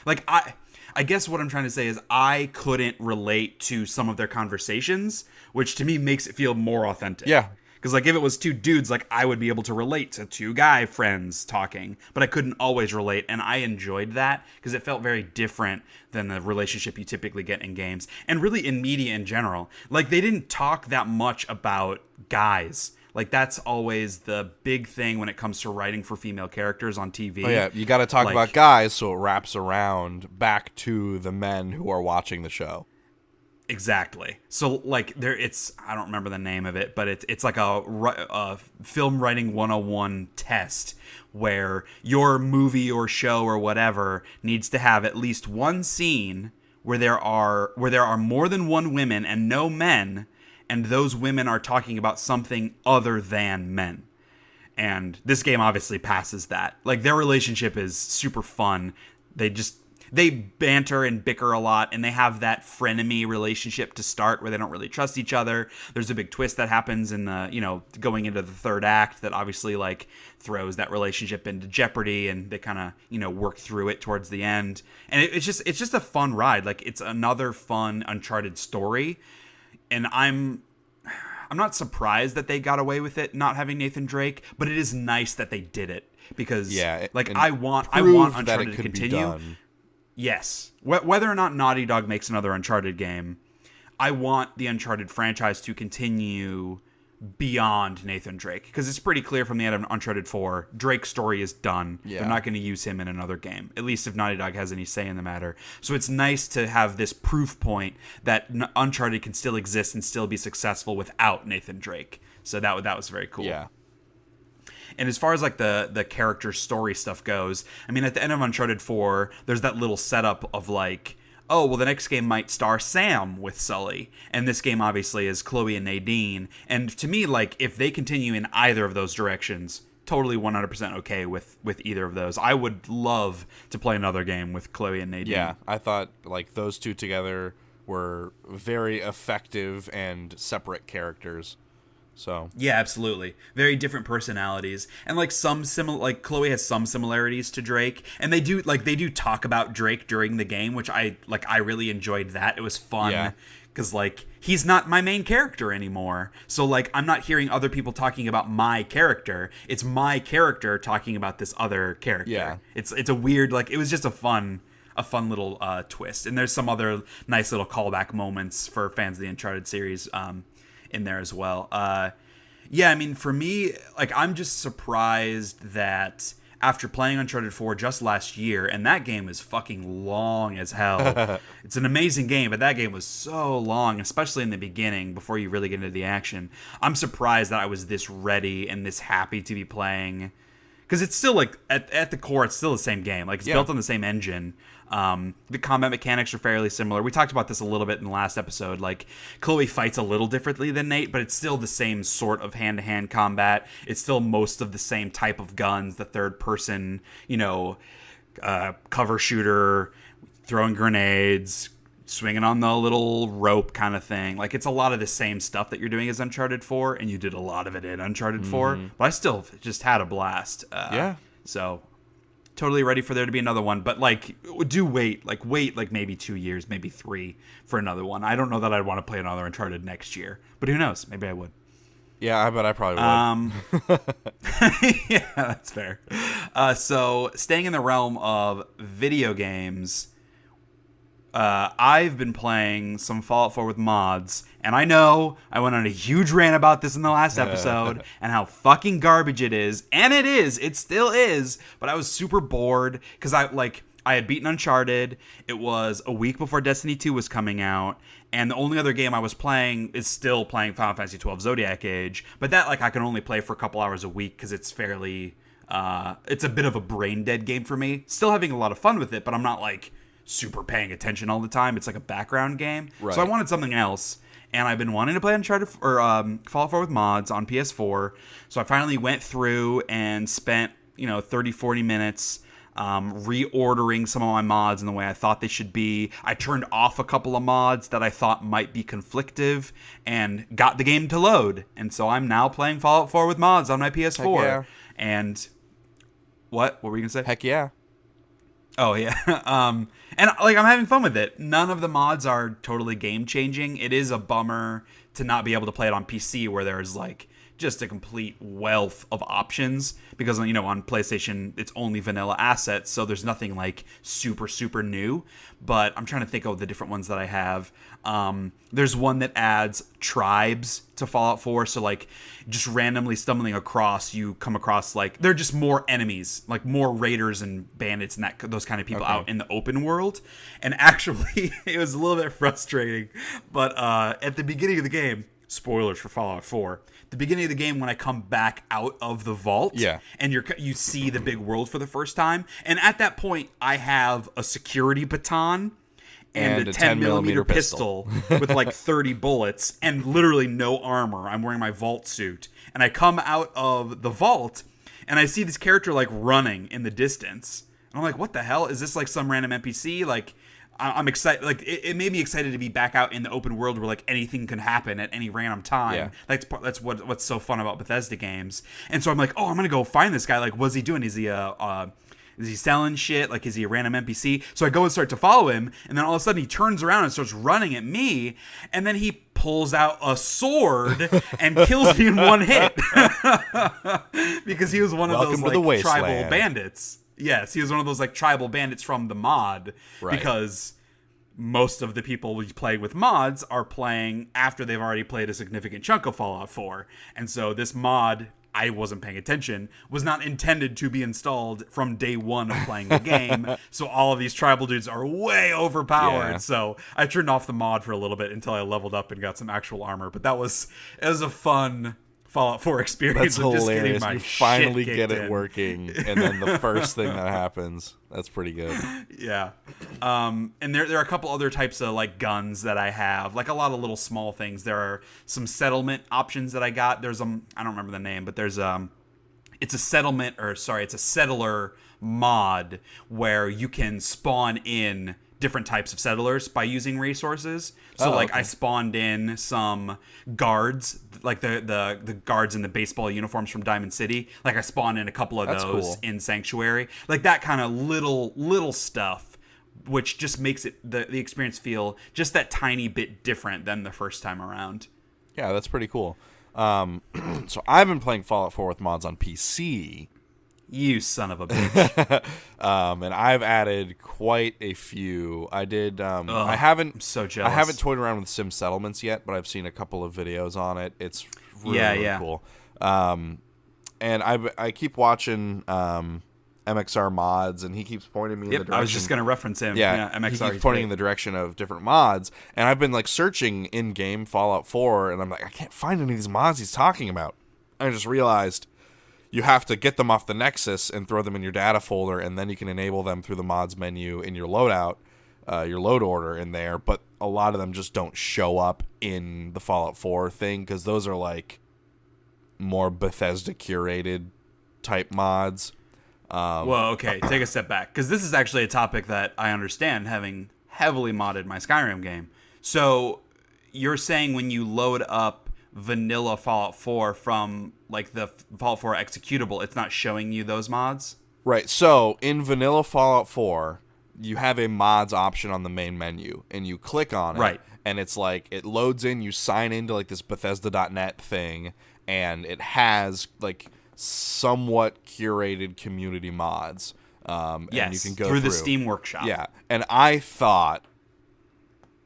I guess what I'm trying to say is I couldn't relate to some of their conversations, which to me makes it feel more authentic. Yeah. Because, like, if it was two dudes, like, I would be able to relate to two guy friends talking, but I couldn't always relate, and I enjoyed that because it felt very different than the relationship you typically get in games, and really in media in general. Like, they didn't talk that much about guys. Like, that's always the big thing when it comes to writing for female characters on TV. Oh, yeah, you got to talk Like, about guys so it wraps around back to the men who are watching the show. Exactly. So, like, it's I don't remember the name of it, but it's like a film writing 101 test where your movie or show or whatever needs to have at least one scene where there are more than one women and no men, and those women are talking about something other than men. And this game obviously passes that. Like, their relationship is super fun. They banter and bicker a lot, and they have that frenemy relationship to start where they don't really trust each other. There's a big twist that happens in the, going into the third act that obviously, like, throws that relationship into jeopardy, and they kind of, work through it towards the end. And it's just a fun ride. Like, it's another fun Uncharted story, and I'm not surprised that they got away with it not having Nathan Drake, but it is nice that they did it because, I want Uncharted to continue. Yes. Whether or not Naughty Dog makes another Uncharted game, I want the Uncharted franchise to continue beyond Nathan Drake. Because it's pretty clear from the end of Uncharted 4, Drake's story is done. Yeah. They're not going to use him in another game, at least if Naughty Dog has any say in the matter. So it's nice to have this proof point that Uncharted can still exist and still be successful without Nathan Drake. So that was very cool. Yeah. And as far as, like, the character story stuff goes, I mean, at the end of Uncharted 4, there's that little setup of, like, oh, well, the next game might star Sam with Sully. And this game, obviously, is Chloe and Nadine. And to me, like, if they continue in either of those directions, totally 100% okay with either of those. I would love to play another game with Chloe and Nadine. Yeah, I thought, like, those two together were very effective and separate characters. So yeah, absolutely. Very different personalities, and like like Chloe has some similarities to Drake, and they do talk about Drake during the game, which I really enjoyed that. It was fun because like he's not my main character anymore. So like I'm not hearing other people talking about my character. It's my character talking about this other character. Yeah. It's a weird, like, it was just a fun little twist, and there's some other nice little callback moments for fans of the Uncharted series in there as well. Yeah, I mean, for me, like, I'm just surprised that after playing Uncharted 4 just last year, and that game is fucking long as hell. It's an amazing game, but that game was so long, especially in the beginning, before you really get into the action. I'm surprised that I was this ready and this happy to be playing. Because it's still, like, at the core, it's still the same game. Like, it's built on the same engine. The combat mechanics are fairly similar. We talked about this a little bit in the last episode. Like, Chloe fights a little differently than Nate, but it's still the same sort of hand-to-hand combat. It's still most of the same type of guns, the third-person, cover shooter, throwing grenades, swinging on the little rope kind of thing. Like, it's a lot of the same stuff that you're doing as Uncharted 4, and you did a lot of it in Uncharted 4, but I still just had a blast. So totally ready for there to be another one, but like wait maybe 2 years, maybe 3 for another one. I don't know that I'd want to play another Uncharted next year, but who knows? Maybe I would. Yeah, I bet I probably would. Yeah, that's fair. So staying in the realm of video games, I've been playing some Fallout 4 with mods, and I know I went on a huge rant about this in the last episode and how fucking garbage it is, and it still is, but I was super bored because I had beaten Uncharted. It was a week before Destiny 2 was coming out, and the only other game I was playing is still playing Final Fantasy 12 Zodiac Age, but that, like, I can only play for a couple hours a week because it's fairly, it's a bit of a brain dead game for me. Still having a lot of fun with it, but I'm not, like, super paying attention all the time. It's like a background game. Right. So I wanted something else, and I've been wanting to play Uncharted or Fallout 4 with mods on PS4. So I finally went through and spent 30-40 minutes reordering some of my mods in the way I thought they should be. I turned off a couple of mods that I thought might be conflictive and got the game to load. And so I'm now playing Fallout 4 with mods on my PS4. Heck yeah. And what were you gonna say? Heck yeah. Oh, yeah. And, like, I'm having fun with it. None of the mods are totally game-changing. It is a bummer to not be able to play it on PC where there's, like, just a complete wealth of options because, you know, on PlayStation it's only vanilla assets, so there's nothing like super new. But I'm trying to think of the different ones that I have. There's one that adds tribes to Fallout 4, so like just randomly stumbling across, you come across like they're just more enemies, like more raiders and bandits and those kind of people out in the open world. And actually, it was a little bit frustrating, but at the beginning of the game, spoilers for Fallout 4. The beginning of the game, when I come back out of the vault, and you see the big world for the first time, and at that point, I have a security baton and a 10mm pistol with like 30 bullets and literally no armor. I'm wearing my vault suit, and I come out of the vault, and I see this character like running in the distance, and I'm like, "What the hell? Is this like some random NPC?" Like, I'm excited. Like it made me excited to be back out in the open world where like anything can happen at any random time. Yeah. That's what's so fun about Bethesda games. And so I'm like, oh, I'm gonna go find this guy. Like, what's he doing? Is he selling shit? Like, is he a random NPC? So I go and start to follow him, and then all of a sudden he turns around and starts running at me, and then he pulls out a sword and kills me in one hit because he was one of those like tribal bandits. Yes, he was one of those like tribal bandits from the mod, because most of the people we play with mods are playing after they've already played a significant chunk of Fallout 4. And so this mod, I wasn't paying attention, was not intended to be installed from day one of playing the game. So all of these tribal dudes are way overpowered. Yeah. So I turned off the mod for a little bit until I leveled up and got some actual armor. But it was a fun Fallout 4 experience. That's hilarious. You finally get it working, and then the first thing that happens. That's pretty good. Yeah. And there are a couple other types of like guns that I have, like a lot of little small things. There are some settlement options that I got. There's I don't remember the name, but there's it's a settler mod where you can spawn in different types of settlers by using resources. So I spawned in some guards, like the guards in the baseball uniforms from Diamond City. Like I spawned in a couple of those in Sanctuary. Like that kind of little stuff, which just makes it the experience feel just that tiny bit different than the first time around. Yeah, that's pretty cool. So I've been playing Fallout 4 with mods on PC. You son of a bitch. And I've added quite a few. I did. I'm so jealous. I haven't toyed around with Sim Settlements yet, but I've seen a couple of videos on it. It's really cool. And I keep watching MXR mods, and he keeps pointing me in the direction. I was just going to reference him. Yeah, MXR. He keeps pointing in the direction of different mods, and I've been like searching in-game Fallout 4, and I'm like, I can't find any of these mods he's talking about. I just realized you have to get them off the Nexus and throw them in your data folder, and then you can enable them through the mods menu in your loadout, your load order in there. But a lot of them just don't show up in the Fallout 4 thing, because those are like more Bethesda curated type mods. Well, okay, take a step back, because this is actually a topic that I understand, having heavily modded my Skyrim game. So you're saying when you load up vanilla Fallout 4 from like the Fallout 4 executable, it's not showing you those mods? Right. So in vanilla Fallout 4, you have a mods option on the main menu, and you click on it, right, and it's like it loads in, you sign into like this Bethesda.net thing, and it has like somewhat curated community mods. And you can go through the Steam Workshop. Yeah. And I thought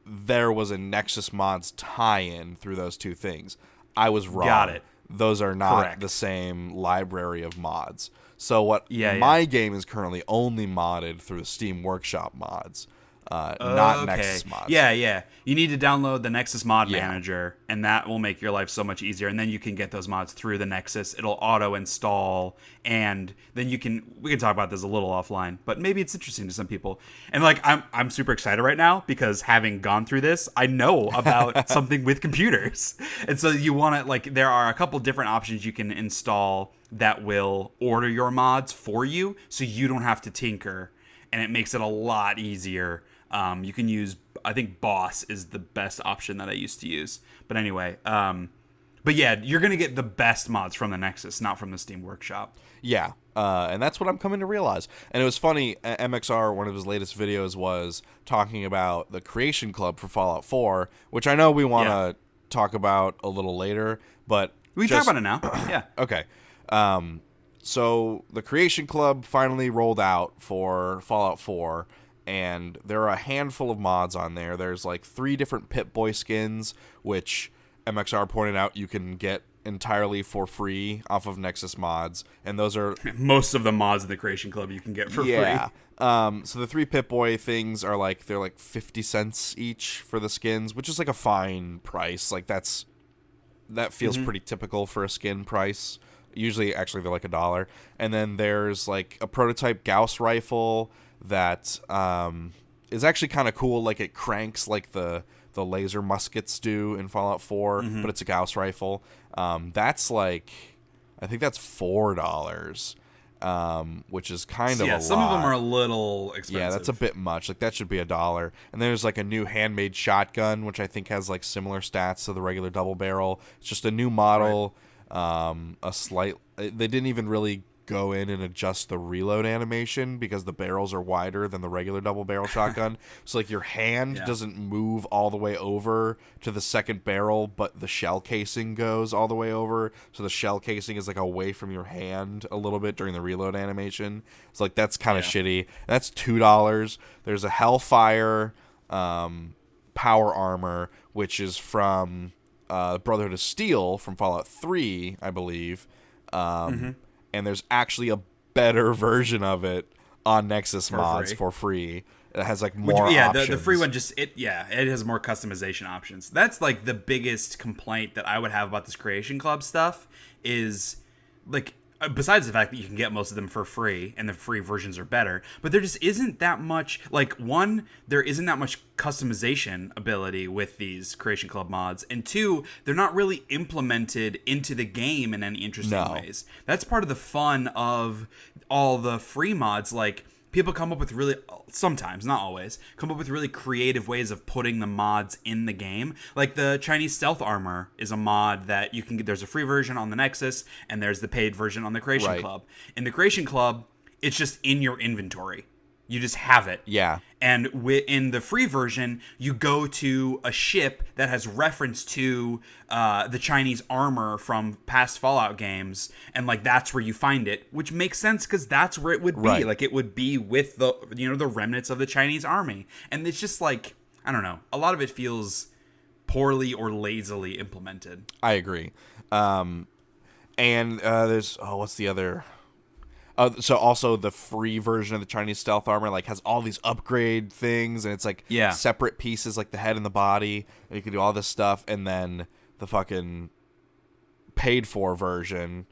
there was a Nexus mods tie-in through those two things. I was wrong. Got it. Those are not the same library of mods. So my game is currently only modded through the Steam Workshop mods, not Nexus mods. Yeah. You need to download the Nexus Mod Manager, and that will make your life so much easier. And then you can get those mods through the Nexus. It'll auto-install, and then we can talk about this a little offline, but maybe it's interesting to some people. And like I'm super excited right now, because having gone through this, I know about something with computers. And so you want to, like, there are a couple different options you can install that will order your mods for you, so you don't have to tinker, and it makes it a lot easier. You can use, I think Boss is the best option that I used to use. But anyway, but yeah, you're going to get the best mods from the Nexus, not from the Steam Workshop. Yeah, and that's what I'm coming to realize. And it was funny, MXR, one of his latest videos, was talking about the Creation Club for Fallout 4, which I know we want to talk about a little later, but We can talk about it now. Yeah. Okay. So the Creation Club finally rolled out for Fallout 4, and there are a handful of mods on there. There's like 3 different Pip-Boy skins, which MXR pointed out you can get entirely for free off of Nexus mods, and those are most of the mods of the Creation Club you can get for free. So the 3 Pip-Boy things are like, they're like 50 cents each for the skins, which is like a fine price. Like that feels pretty typical for a skin price. Usually, actually, they're like $1. And then there's like a prototype Gauss rifle that is actually kind of cool. Like it cranks like the laser muskets do in Fallout 4, but it's a Gauss rifle. That's like, I think that's $4, which is kind of a lot. Some of them are a little expensive. Yeah, that's a bit much. Like that should be $1. And there's like a new handmade shotgun, which I think has like similar stats to the regular double barrel. It's just a new model. Right. They didn't even really go in and adjust the reload animation because the barrels are wider than the regular double barrel shotgun. So like your hand doesn't move all the way over to the second barrel, but the shell casing goes all the way over. So the shell casing is like away from your hand a little bit during the reload animation. So like that's kind of shitty. That's $2. There's a Hellfire power armor, which is from Brotherhood of Steel from Fallout 3, I believe. And there's actually a better version of it on Nexus mods for free. It has like more options. The free one it has more customization options. That's like the biggest complaint that I would have about this Creation Club stuff is like, besides the fact that you can get most of them for free and the free versions are better, but there just isn't that much, like, one, there isn't that much customization ability with these Creation Club mods, and 2, they're not really implemented into the game in any interesting ways. That's part of the fun of all the free mods. Like, people come up with sometimes, not always, come up with really creative ways of putting the mods in the game. Like the Chinese stealth armor is a mod that you can get. There's a free version on the Nexus, and there's the paid version on the Creation Club. In the Creation Club, it's just in your inventory. You just have it. Yeah. And in the free version, you go to a ship that has reference to the Chinese armor from past Fallout games, and like that's where you find it, which makes sense because that's where it would be. Like it would be with the the remnants of the Chinese army, and it's just like, I don't know, a lot of it feels poorly or lazily implemented. I agree. And there's what's the other? So also the free version of the Chinese stealth armor like has all these upgrade things, and it's like separate pieces, like the head and the body, and you can do all this stuff. And then the fucking paid for version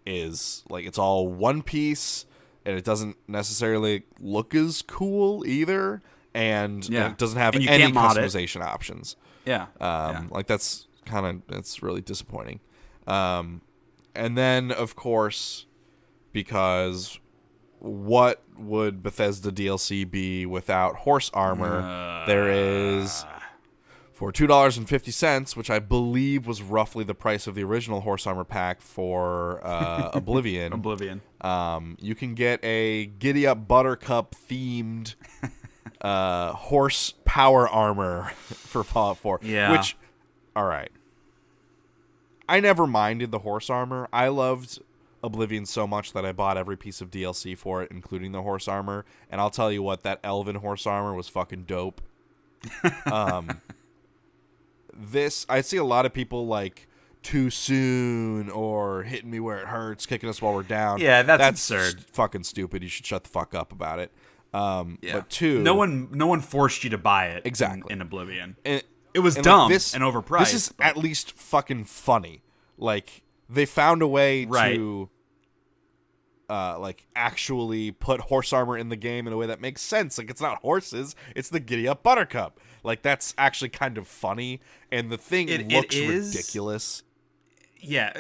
is like it's all one piece, and it doesn't necessarily look as cool either, and it doesn't have any customization options. Like that's really disappointing. And then of course, because what would Bethesda DLC be without horse armor? There is, for $2.50, which I believe was roughly the price of the original horse armor pack for Oblivion. You can get a Giddy Up Buttercup themed horse power armor for Fallout 4. Yeah. Which, all right. I never minded the horse armor. I loved Oblivion so much that I bought every piece of DLC for it, including the horse armor. And I'll tell you what, that elven horse armor was fucking dope. I see a lot of people like too soon or hitting me where it hurts, kicking us while we're down. Yeah, that's absurd. Fucking stupid. You should shut the fuck up about it. But two, no one forced you to buy it. Exactly. in Oblivion. It was dumb like and overpriced. This is at least fucking funny. Like, they found a way to like actually put horse armor in the game in a way that makes sense. Like, it's not horses, it's the Giddy Up Buttercup. Like, that's actually kind of funny, and the thing looks ridiculous. Yeah,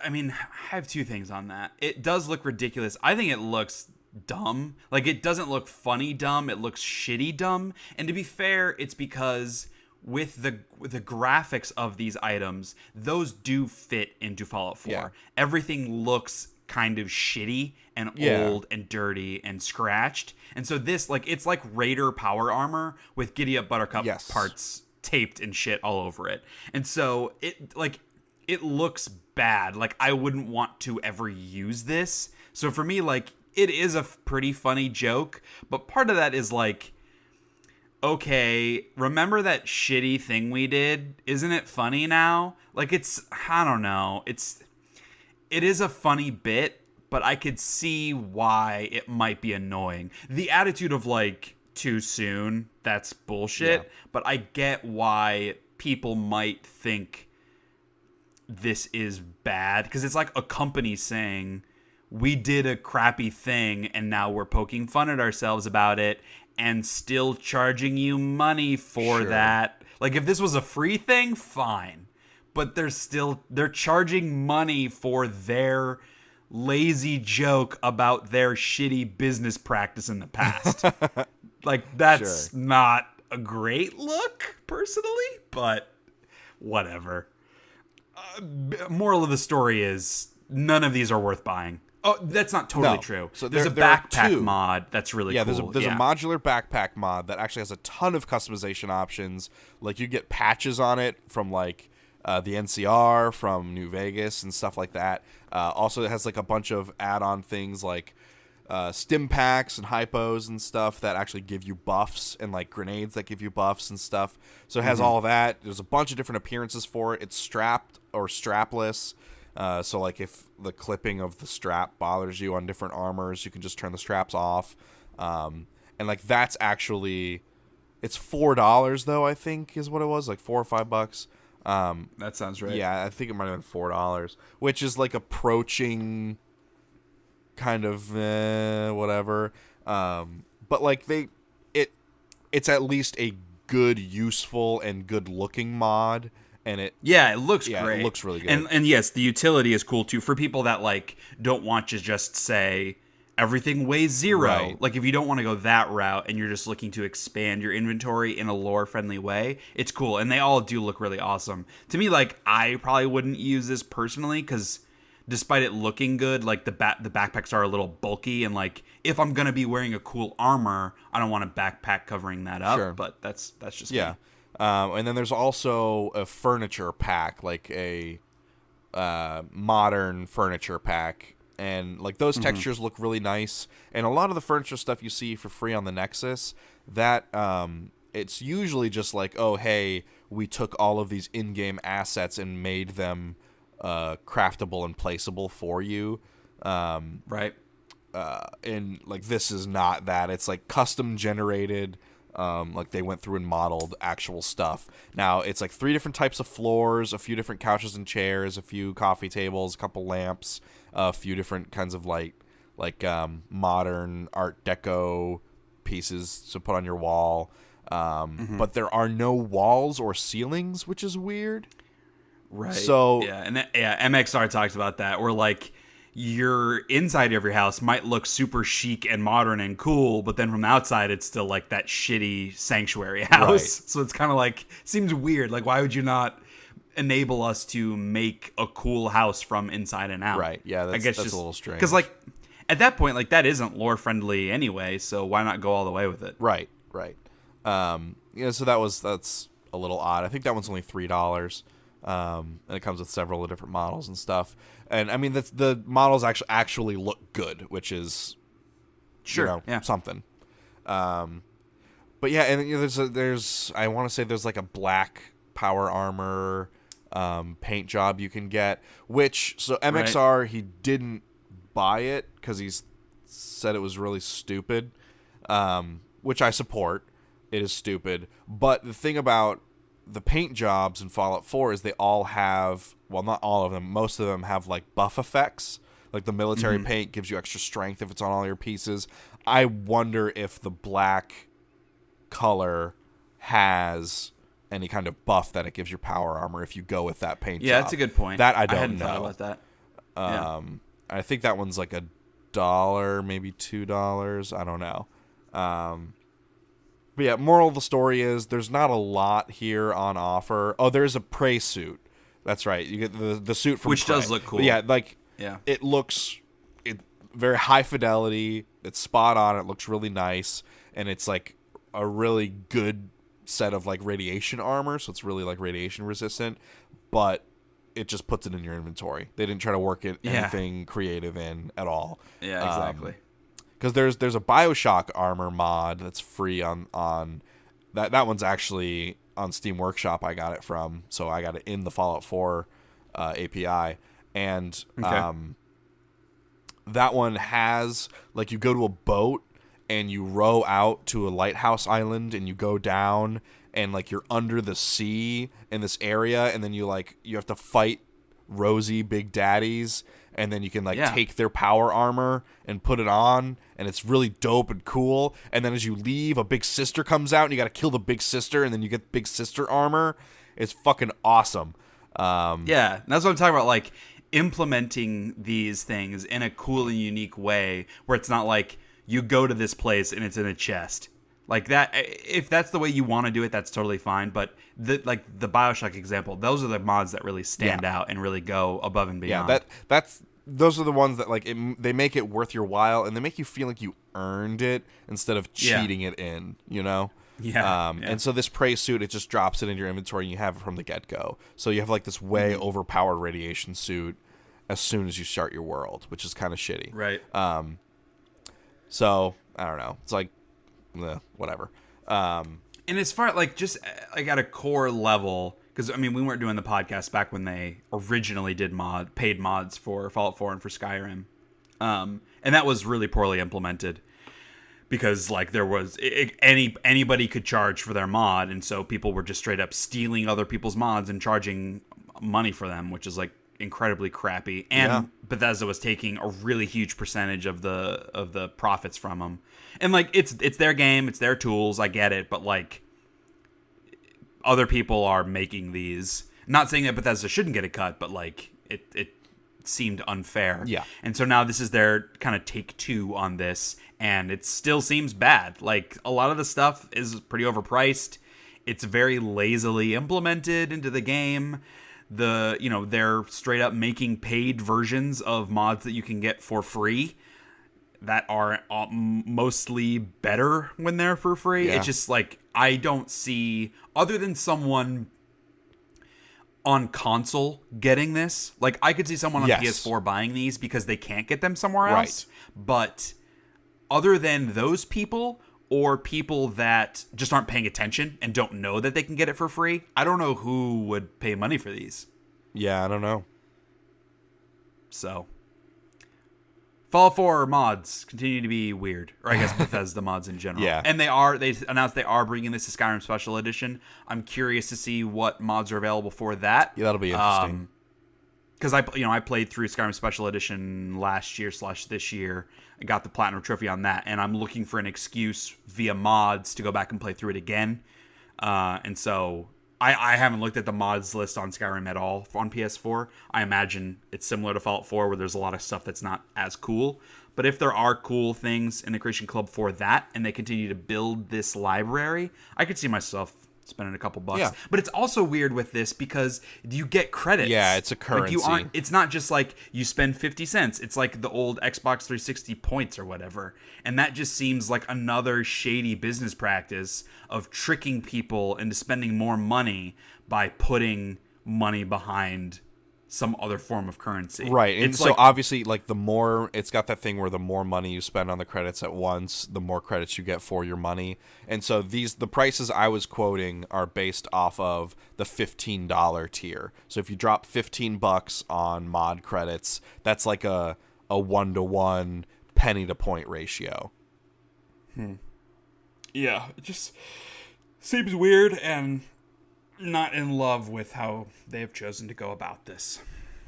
I mean, I have two things on that. It does look ridiculous. I think it looks dumb. Like, it doesn't look funny dumb, it looks shitty dumb. And to be fair, it's because with the graphics of these items, those do fit into Fallout 4. Yeah. Everything looks kind of shitty and old and dirty and scratched. And so this, like, it's like Raider power armor with Giddy Up Buttercup parts taped and shit all over it. And so it, like, it looks bad. Like, I wouldn't want to ever use this. So for me, like, it is a pretty funny joke, but part of that is like, okay, remember that shitty thing we did? Isn't it funny now? Like, I don't know. It is a funny bit, but I could see why it might be annoying. The attitude of, like, too soon, that's bullshit, Yeah. but I get why people might think this is bad, because it's like a company saying, we did a crappy thing and now we're poking fun at ourselves about it and still charging you money for Sure. that. Like, if this was a free thing, fine. But they're charging money for their lazy joke about their shitty business practice in the past. Like, that's Sure. not a great look, personally, but whatever. Moral of the story is, none of these are worth buying. Oh, that's not totally No. true. So there's a there are backpack two. mod that's really Yeah, cool. there's a modular backpack mod that actually has a ton of customization options. Like, you get patches on it from, like, the NCR, from New Vegas, and stuff like that. Also, it has, like, a bunch of add-on things like stim packs and hypos and stuff that actually give you buffs, and, like, grenades that give you buffs and stuff. So it has all that. There's a bunch of different appearances for it. It's strapped or strapless. So, like, if the clipping of the strap bothers you on different armors, you can just turn the straps off. And, like, that's actually... It's $4, though, I think, is what it was. Like, $4 or $5. That sounds right. Yeah, I think it might have been $4, which is, like, approaching kind of whatever. But, like, it's at least a good, useful, and good-looking mod. And it looks Yeah, it great. looks really good. And yes, the utility is cool too for people that, like, don't want to just say everything weighs 0. Right. Like, if you don't want to go that route and you're just looking to expand your inventory in a lore friendly way, it's cool. And they all do look really awesome. To me, like, I probably wouldn't use this personally because despite it looking good, like, the backpacks are a little bulky, and, like, if I'm gonna be wearing a cool armor, I don't want a backpack covering that up. Sure. But that's just Yeah. me. And then there's also a furniture pack, like a modern furniture pack. And, like, those textures look really nice. And a lot of the furniture stuff you see for free on the Nexus, that it's usually just like, oh, hey, we took all of these in-game assets and made them craftable and placeable for you. Right. And, like, this is not that. It's, like, custom generated. Like, they went through and modeled actual stuff. Now, it's like 3 different types of floors, a few different couches and chairs, a few coffee tables, a couple lamps, a few different kinds of like modern Art Deco pieces to put on your wall. But there are no walls or ceilings, which is weird. Right. So MXR talks about that. Where, like, your inside of your house might look super chic and modern and cool, but then from the outside it's still like that shitty sanctuary house. Right. So it's kind of like, seems weird. Like, why would you not enable us to make a cool house from inside and out? Right. Yeah, I guess that's just a little strange. because, like, at that point, like, that isn't lore friendly anyway. So why not go all the way with it? Right. So that's a little odd. I think that one's only $3. And it comes with several different models and stuff. And I mean, the models actually look good, which is something. But yeah, and there's I want to say there's like a black power armor paint job you can get. Which so MXR he didn't buy it because he said it was really stupid, which I support. It is stupid, but the thing about the paint jobs in Fallout 4 is they all have, well, not all of them, most of them have, like, buff effects. Like, the military paint gives you extra strength if it's on all your pieces. I wonder if the black color has any kind of buff that it gives your power armor if you go with that paint job. Yeah, that's a good point. That I don't hadn't know. thought about that. I think that one's like $1, maybe $2. I don't know. But yeah, moral of the story is there's not a lot here on offer. Oh, there's a Prey suit. That's right. You get the suit from Which Prey. does look cool. But yeah, like, Yeah. it looks very high fidelity. It's spot on. It looks really nice. And it's like a really good set of, like, radiation armor. So it's really, like, radiation resistant. But it just puts it in your inventory. They didn't try to work anything creative in at all. Yeah, exactly. Because there's a BioShock armor mod that's free on that one's actually on Steam Workshop. I got it from, so I got it in the Fallout 4 API, and that one has, like, you go to a boat and you row out to a lighthouse island and you go down and, like, you're under the sea in this area, and then you have to fight rosy big daddies, and then you can take their power armor and put it on, and it's really dope and cool. And then as you leave, a big sister comes out and you got to kill the big sister, and then you get big sister armor. It's fucking awesome. Yeah, that's what I'm talking about, like implementing these things in a cool and unique way where it's not like you go to this place and it's in a chest. Like that, if that's the way you want to do it, that's totally fine. But the BioShock example, those are the mods that really stand out and really go above and beyond. Yeah, those are the ones that, like, they make it worth your while, and they make you feel like you earned it instead of cheating it in, you know? Yeah. And so this prey suit, it just drops it in your inventory, and you have it from the get-go. So you have, like, this way overpowered radiation suit as soon as you start your world, which is kind of shitty. Right. So I don't know. It's like, whatever. And as far, like, just like at a core level, because I mean, we weren't doing the podcast back when they originally did paid mods for Fallout 4 and for Skyrim, and that was really poorly implemented because, like, there was anybody could charge for their mod, and so people were just straight up stealing other people's mods and charging money for them, which is, like, incredibly crappy. And Bethesda was taking a really huge percentage of the profits from them. And, like, it's their game, it's their tools, I get it, but, like, other people are making these. Not saying that Bethesda shouldn't get a cut, but, like, it seemed unfair. Yeah. And so now this is their kind of take two on this, and it still seems bad. Like, a lot of the stuff is pretty overpriced. It's very lazily implemented into the game. They're straight up making paid versions of mods that you can get for free that are mostly better when they're for free. Yeah. It's just like, I don't see, other than someone on console getting this, like, I could see someone on PS4 buying these because they can't get them somewhere else. Right. But other than those people, or people that just aren't paying attention and don't know that they can get it for free, I don't know who would pay money for these. Yeah, I don't know. So, Fallout 4 mods continue to be weird. Or I guess Bethesda mods in general. Yeah. And they announced they are bringing this to Skyrim Special Edition. I'm curious to see what mods are available for that. Yeah, that'll be interesting. Because I played through Skyrim Special Edition last year / this year. I got the Platinum Trophy on that, and I'm looking for an excuse via mods to go back and play through it again. And so I haven't looked at the mods list on Skyrim at all on PS4. I imagine it's similar to Fallout 4, where there's a lot of stuff that's not as cool. But if there are cool things in the Creation Club for that, and they continue to build this library, I could see myself spending a couple bucks. Yeah. But it's also weird with this because you get credits. Yeah, it's a currency. Like, it's not just like you spend 50 cents. It's like the old Xbox 360 points or whatever. And that just seems like another shady business practice of tricking people into spending more money by putting money behind some other form of currency. Right. And it's so obviously, like, the more, it's got that thing where the more money you spend on the credits at once, the more credits you get for your money. And so the prices I was quoting are based off of the $15 tier. So if you drop $15 on mod credits, that's like a 1-to-1 penny to point ratio. Yeah, it just seems weird and not in love with how they have chosen to go about this.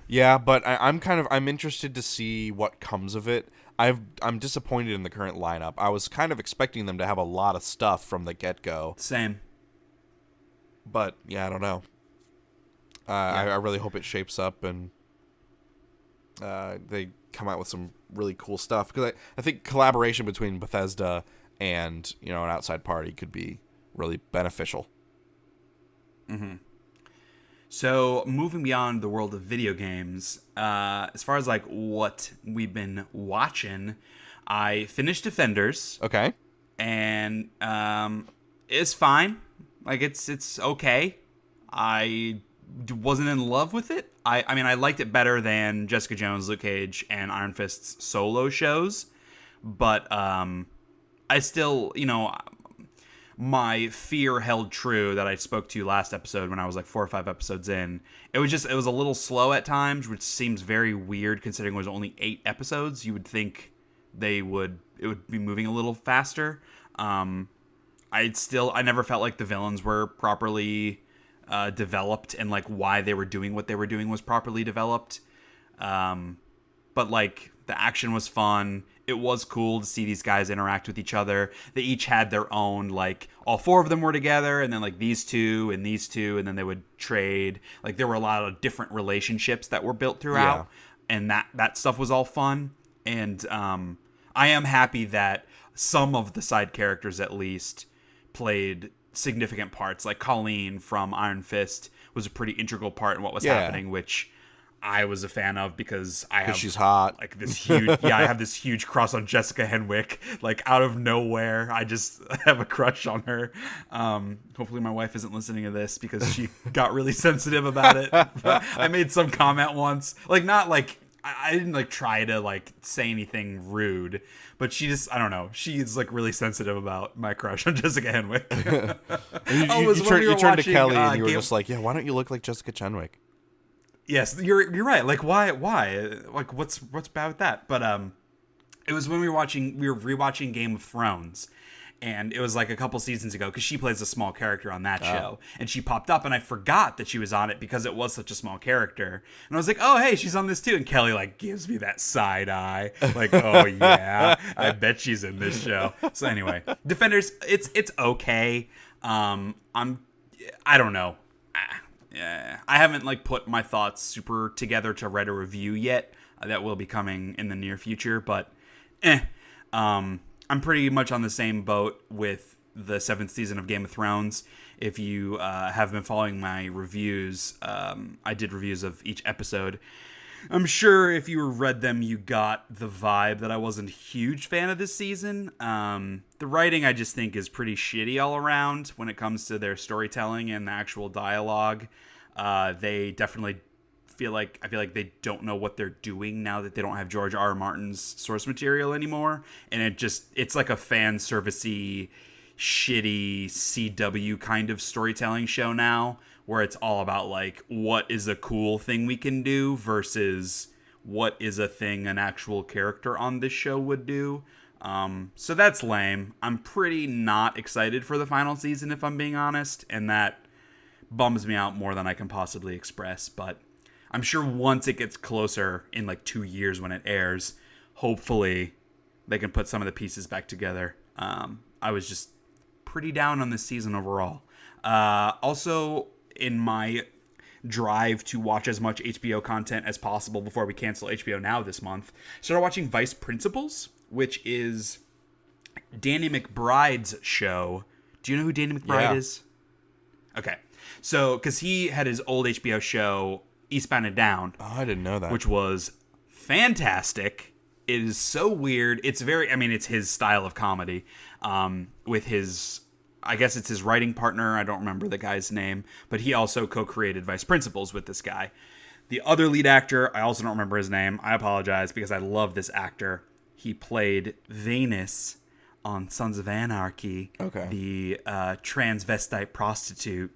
Yeah, but I'm interested to see what comes of it. I'm disappointed in the current lineup. I was kind of expecting them to have a lot of stuff from the get-go. Same. But yeah, I don't know. I really hope it shapes up and they come out with some really cool stuff, because I think collaboration between Bethesda and, an outside party could be really beneficial. Mm-hmm. So, moving beyond the world of video games, as far as, like, what we've been watching, I finished Defenders. Okay. And it's fine. Like, it's okay. I wasn't in love with it. I mean, I liked it better than Jessica Jones, Luke Cage, and Iron Fist's solo shows, but I still, my fear held true that I spoke to last episode when I was like 4 or 5 episodes in. It was a little slow at times, which seems very weird considering it was only 8 episodes. You would think it would be moving a little faster. I never felt like the villains were properly developed, and like why they were doing what they were doing was properly developed. But like the action was fun. It was cool to see these guys interact with each other. They each had their own, like, all 4 of them were together, and then like these two, and then they would trade. Like there were a lot of different relationships that were built throughout, and that stuff was all fun. And I am happy that some of the side characters at least played significant parts. Like Colleen from Iron Fist was a pretty integral part in what was happening, which I was a fan of because she's hot. Like this huge, I have this huge crush on Jessica Henwick. Like out of nowhere, I just have a crush on her. Hopefully my wife isn't listening to this because she got really sensitive about it. I made some comment once, like not like I didn't like try to like say anything rude, but she just, I don't know, she's like really sensitive about my crush on Jessica Henwick. You turned to Kelly and you were just like, yeah, why don't you look like Jessica Henwick? Yes, you're right. Like why? Like what's bad with that? But it was when we were rewatching Game of Thrones, and it was like a couple seasons ago because she plays a small character on that show, and she popped up, and I forgot that she was on it because it was such a small character, and I was like, oh hey, she's on this too, and Kelly like gives me that side eye, like oh yeah, I bet she's in this show. So anyway, Defenders, it's okay. I don't know. Yeah, I haven't like put my thoughts super together to write a review yet. That will be coming in the near future, but I'm pretty much on the same boat with the 7th season of Game of Thrones. If you have been following my reviews, I did reviews of each episode. I'm sure if you read them, you got the vibe that I wasn't a huge fan of this season. The writing, I just think, is pretty shitty all around when it comes to their storytelling and the actual dialogue. They definitely I feel like they don't know what they're doing now that they don't have George R. R. Martin's source material anymore. And it's like a fan servicey, shitty CW kind of storytelling show now, where it's all about like what is a cool thing we can do versus what is a thing an actual character on this show would do. So that's lame. I'm pretty not excited for the final season, if I'm being honest, and that bums me out more than I can possibly express. But I'm sure once it gets closer in like 2 years when it airs, hopefully they can put some of the pieces back together. I was just pretty down on this season overall. Also, in my drive to watch as much HBO content as possible before we cancel HBO Now this month, started watching Vice Principals, which is Danny McBride's show. Do you know who Danny McBride is? Okay. So, because he had his old HBO show, Eastbound and Down. Oh, I didn't know that. Which was fantastic. It is so weird. It's it's his style of comedy. With his, I guess it's his writing partner. I don't remember the guy's name. But he also co-created Vice Principals with this guy. The other lead actor, I also don't remember his name. I apologize because I love this actor. He played Venus on Sons of Anarchy, the transvestite prostitute.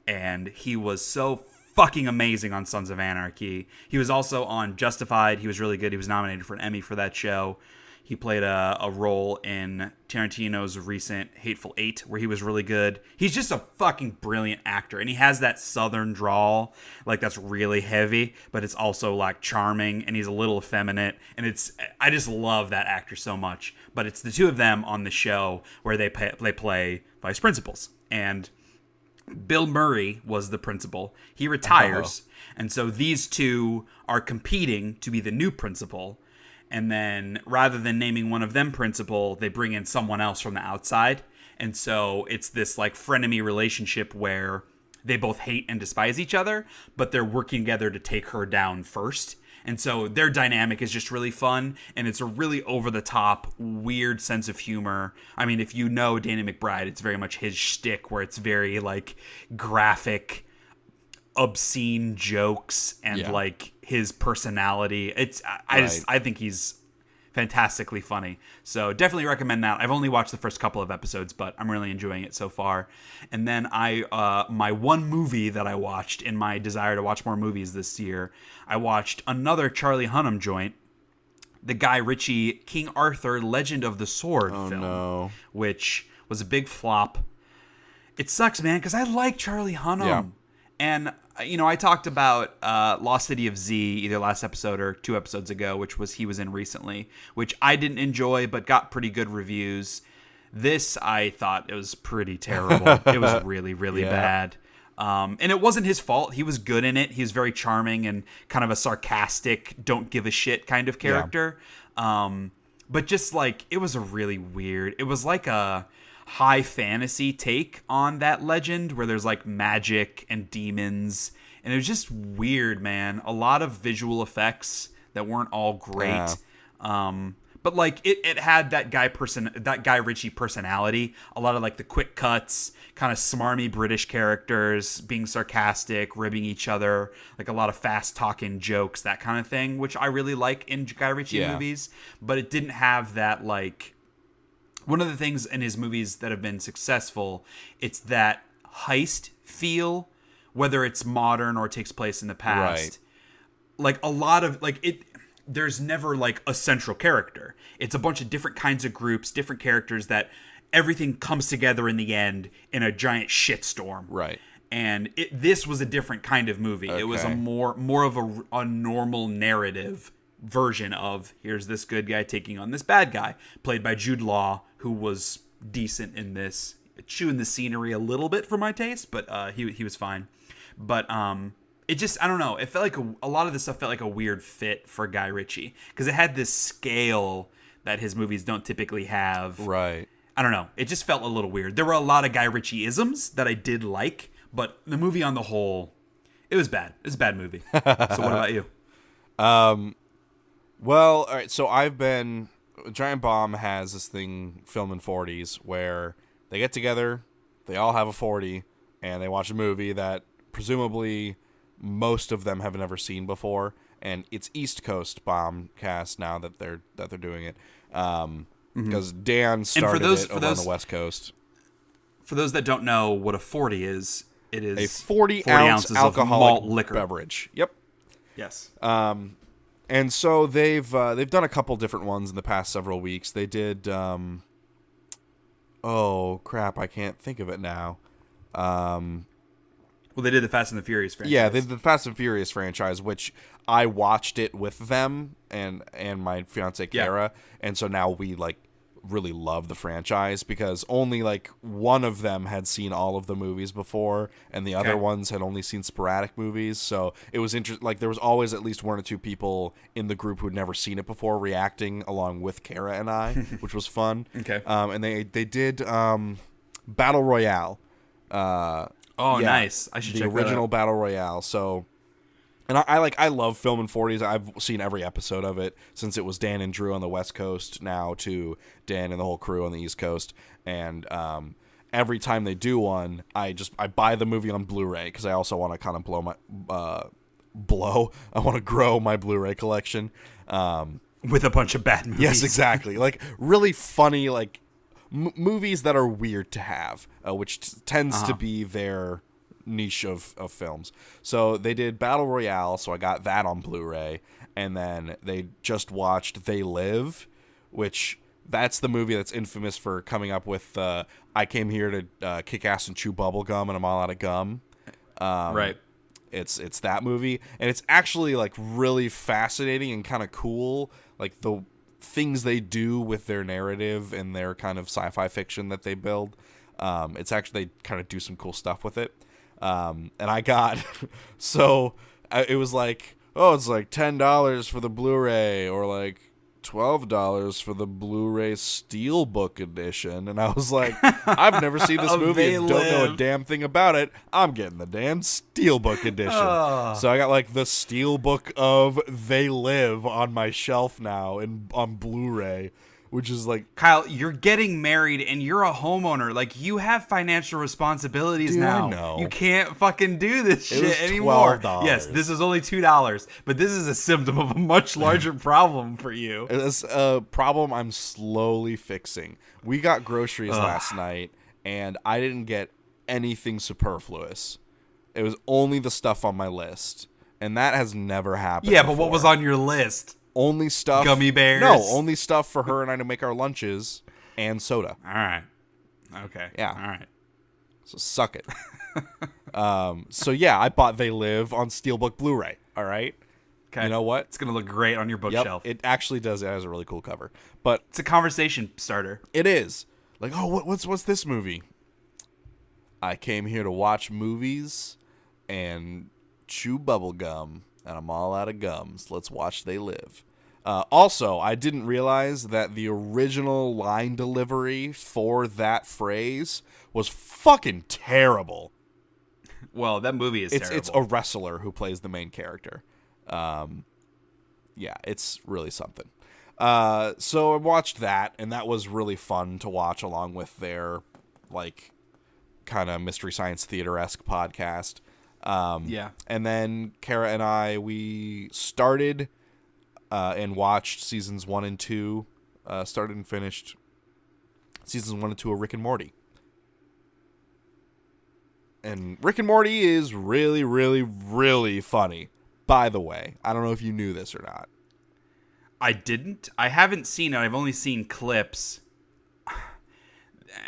And he was so fucking amazing on Sons of Anarchy. He was also on Justified. He was really good. He was nominated for an Emmy for that show. He played a role in Tarantino's recent Hateful Eight, where he was really good. He's just a fucking brilliant actor. And he has that southern drawl, like that's really heavy, but it's also like charming, and he's a little effeminate. And I just love that actor so much. But it's the two of them on the show where they play vice principals. And Bill Murray was the principal. He retires. And so these two are competing to be the new principal. And then rather than naming one of them principal, they bring in someone else from the outside. And so it's this like frenemy relationship where they both hate and despise each other, but they're working together to take her down first. And so their dynamic is just really fun, and it's a really over-the-top, weird sense of humor. I mean, if you know Danny McBride, it's very much his shtick, where it's very, like, graphic, obscene jokes and like his personality. I think he's fantastically funny. So definitely recommend that. I've only watched the first couple of episodes, but I'm really enjoying it so far. And then my one movie that I watched in my desire to watch more movies this year, I watched another Charlie Hunnam joint, the Guy Ritchie King Arthur Legend of the Sword film, which was a big flop. It sucks, man, because I like Charlie Hunnam. Yeah. And, I talked about Lost City of Z either last episode or 2 episodes ago, which he was in recently, which I didn't enjoy but got pretty good reviews. This, I thought it was pretty terrible. It was really, really bad. And it wasn't his fault. He was good in it. He was very charming and kind of a sarcastic, don't give a shit kind of character. Yeah. But just like, it was a really weird, it was like a high fantasy take on that legend where there's like magic and demons. And it was just weird, man. A lot of visual effects that weren't all great. Yeah. But like it had that Guy Ritchie personality. A lot of like the quick cuts, kind of smarmy British characters being sarcastic, ribbing each other, like a lot of fast talking jokes, that kind of thing, which I really like in Guy Ritchie movies. But it didn't have that like. One of the things in his movies that have been successful, it's that heist feel, whether it's modern or takes place in the past. Right. Like a lot of like it. There's never like a central character. It's a bunch of different kinds of groups, different characters that everything comes together in the end in a giant shitstorm. Right. And this was a different kind of movie. Okay. It was a more of a normal narrative version of here's this good guy taking on this bad guy, played by Jude Law, who was decent in this, chewing the scenery a little bit for my taste, but he was fine. But it just, I don't know, it felt like a lot of this stuff felt like a weird fit for Guy Ritchie because it had this scale that his movies don't typically have. Right. I don't know. It just felt a little weird. There were a lot of Guy Ritchie-isms that I did like, but the movie on the whole, it was bad. It was a bad movie. So what about you? Well, all right, so Giant Bomb has this thing, Film in 40s, where they get together, they all have a 40, and they watch a movie that presumably most of them have never seen before, and it's East Coast Bombcast now that they're doing it, because Dan started it over on the West Coast. For those that don't know what a 40 is, it is a 40 ounces alcoholic malt liquor beverage. Yep. Yes. And so they've done a couple different ones in the past several weeks. They did, oh crap, I can't think of it now. Well, they did the Fast and the Furious franchise. Yeah, they did the Fast and Furious franchise, which I watched it with them and my fiance Kara, and so now we like really love the franchise because only like one of them had seen all of the movies before and the other ones had only seen sporadic movies, so it was interesting. Like there was always at least 1 or 2 people in the group who'd never seen it before reacting along with Kara and I, which was fun. And they did Battle Royale. Nice. I should check that out. The original Battle Royale. So and I love Film in 40s. I've seen every episode of it since it was Dan and Drew on the West Coast now to Dan and the whole crew on the East Coast. And every time they do one, I buy the movie on Blu-ray because I also want to kind of I want to grow my Blu-ray collection. With a bunch of bad movies. Yes, exactly. Like really funny, like movies that are weird to have, which tends to be their niche of films. So they did Battle Royale, so I got that on Blu-ray, and then they just watched They Live, which that's the movie that's infamous for coming up with I came here to kick ass and chew bubble gum and I'm all out of gum. Right. It's that movie, and it's actually like really fascinating and kind of cool, like the things they do with their narrative and their kind of sci-fi fiction that they build. It's actually, they kind of do some cool stuff with it. And I got, it was like, oh, it's like $10 for the Blu-ray or like $12 for the Blu-ray Steelbook edition. And I was like, I've never seen this movie and don't know a damn thing about it. I'm getting the damn Steelbook edition. So I got like the Steelbook of They Live on my shelf now on Blu-ray. which is like, Kyle, you're getting married and you're a homeowner. Like, you have financial responsibilities now. I know. You can't fucking do this It was shit anymore. $12. Yes, this is only $2, but this is a symptom of a much larger problem for you. it's a problem I'm slowly fixing. We got groceries last night, and I didn't get anything superfluous. It was only the stuff on my list, and that has never happened. Yeah, but before. what was on your list? Only stuff. Gummy bears? No, only stuff for her and I to make our lunches and soda. All right. Okay. Yeah. All right. So suck it. So yeah, I bought They Live on Steelbook Blu-ray. All right. Okay. You know what? It's going to look great on your bookshelf. Yep, it actually does. It has a really cool cover. But It's a conversation starter. it is. Like, oh, what's this movie? I came here to watch movies and chew bubble gum, and I'm all out of gums. Let's watch They Live. Also, I didn't realize that the original line delivery for that phrase was fucking terrible. Well, that movie is terrible. It's a wrestler who plays the main character. Yeah, it's really something. So I watched that, and that was really fun to watch along with their, like, kind of Mystery Science Theater-esque podcast. Yeah. And then Kara and I, we started and watched seasons 1 and 2, started and finished seasons 1 and 2 of Rick and Morty. And Rick and Morty is really, really, really funny, by the way. I don't know if you knew this or not. I didn't. I haven't seen it. I've only seen clips.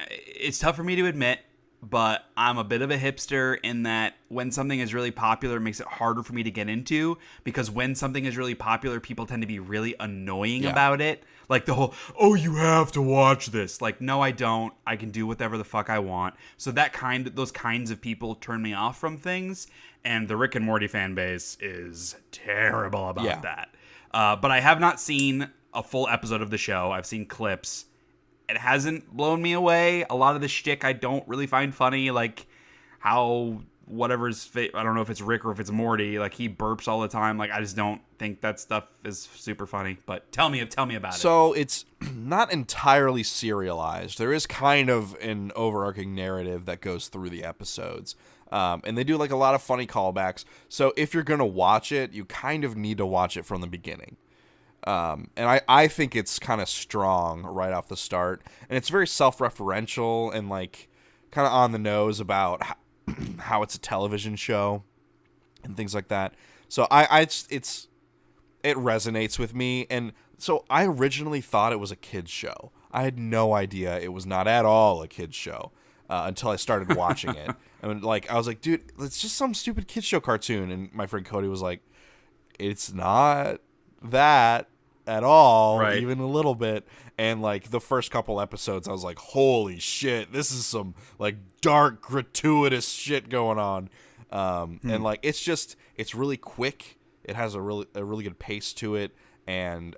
It's tough for me to admit, but I'm a bit of a hipster in that when something is really popular, it makes it harder for me to get into, because when something is really popular, people tend to be really annoying about it. Like the whole, oh, you have to watch this. Like, no, I don't. I can do whatever the fuck I want. So those kinds of people turn me off from things. And the Rick and Morty fan base is terrible about that. But I have not seen a full episode of the show. I've seen clips. It hasn't blown me away. A lot of the shtick I don't really find funny, like how I don't know if it's Rick or if it's Morty, like he burps all the time. Like, I just don't think that stuff is super funny. But tell me about it. So it's not entirely serialized. There is kind of an overarching narrative that goes through the episodes. And they do like a lot of funny callbacks. So if you're going to watch it, you kind of need to watch it from the beginning. And I think it's kind of strong right off the start, and it's very self-referential and like kind of on the nose about how it's a television show and things like that. So it resonates with me. And so I originally thought it was a kid's show. I had no idea it was not at all a kid's show until I started watching it. And like I was like, dude, it's just some stupid kid's show cartoon. And my friend Cody was like, it's not that at all, right, even a little bit. And like the first couple episodes, I was like, holy shit, this is some like dark, gratuitous shit going on. And like it's really quick. It has a really good pace to it, and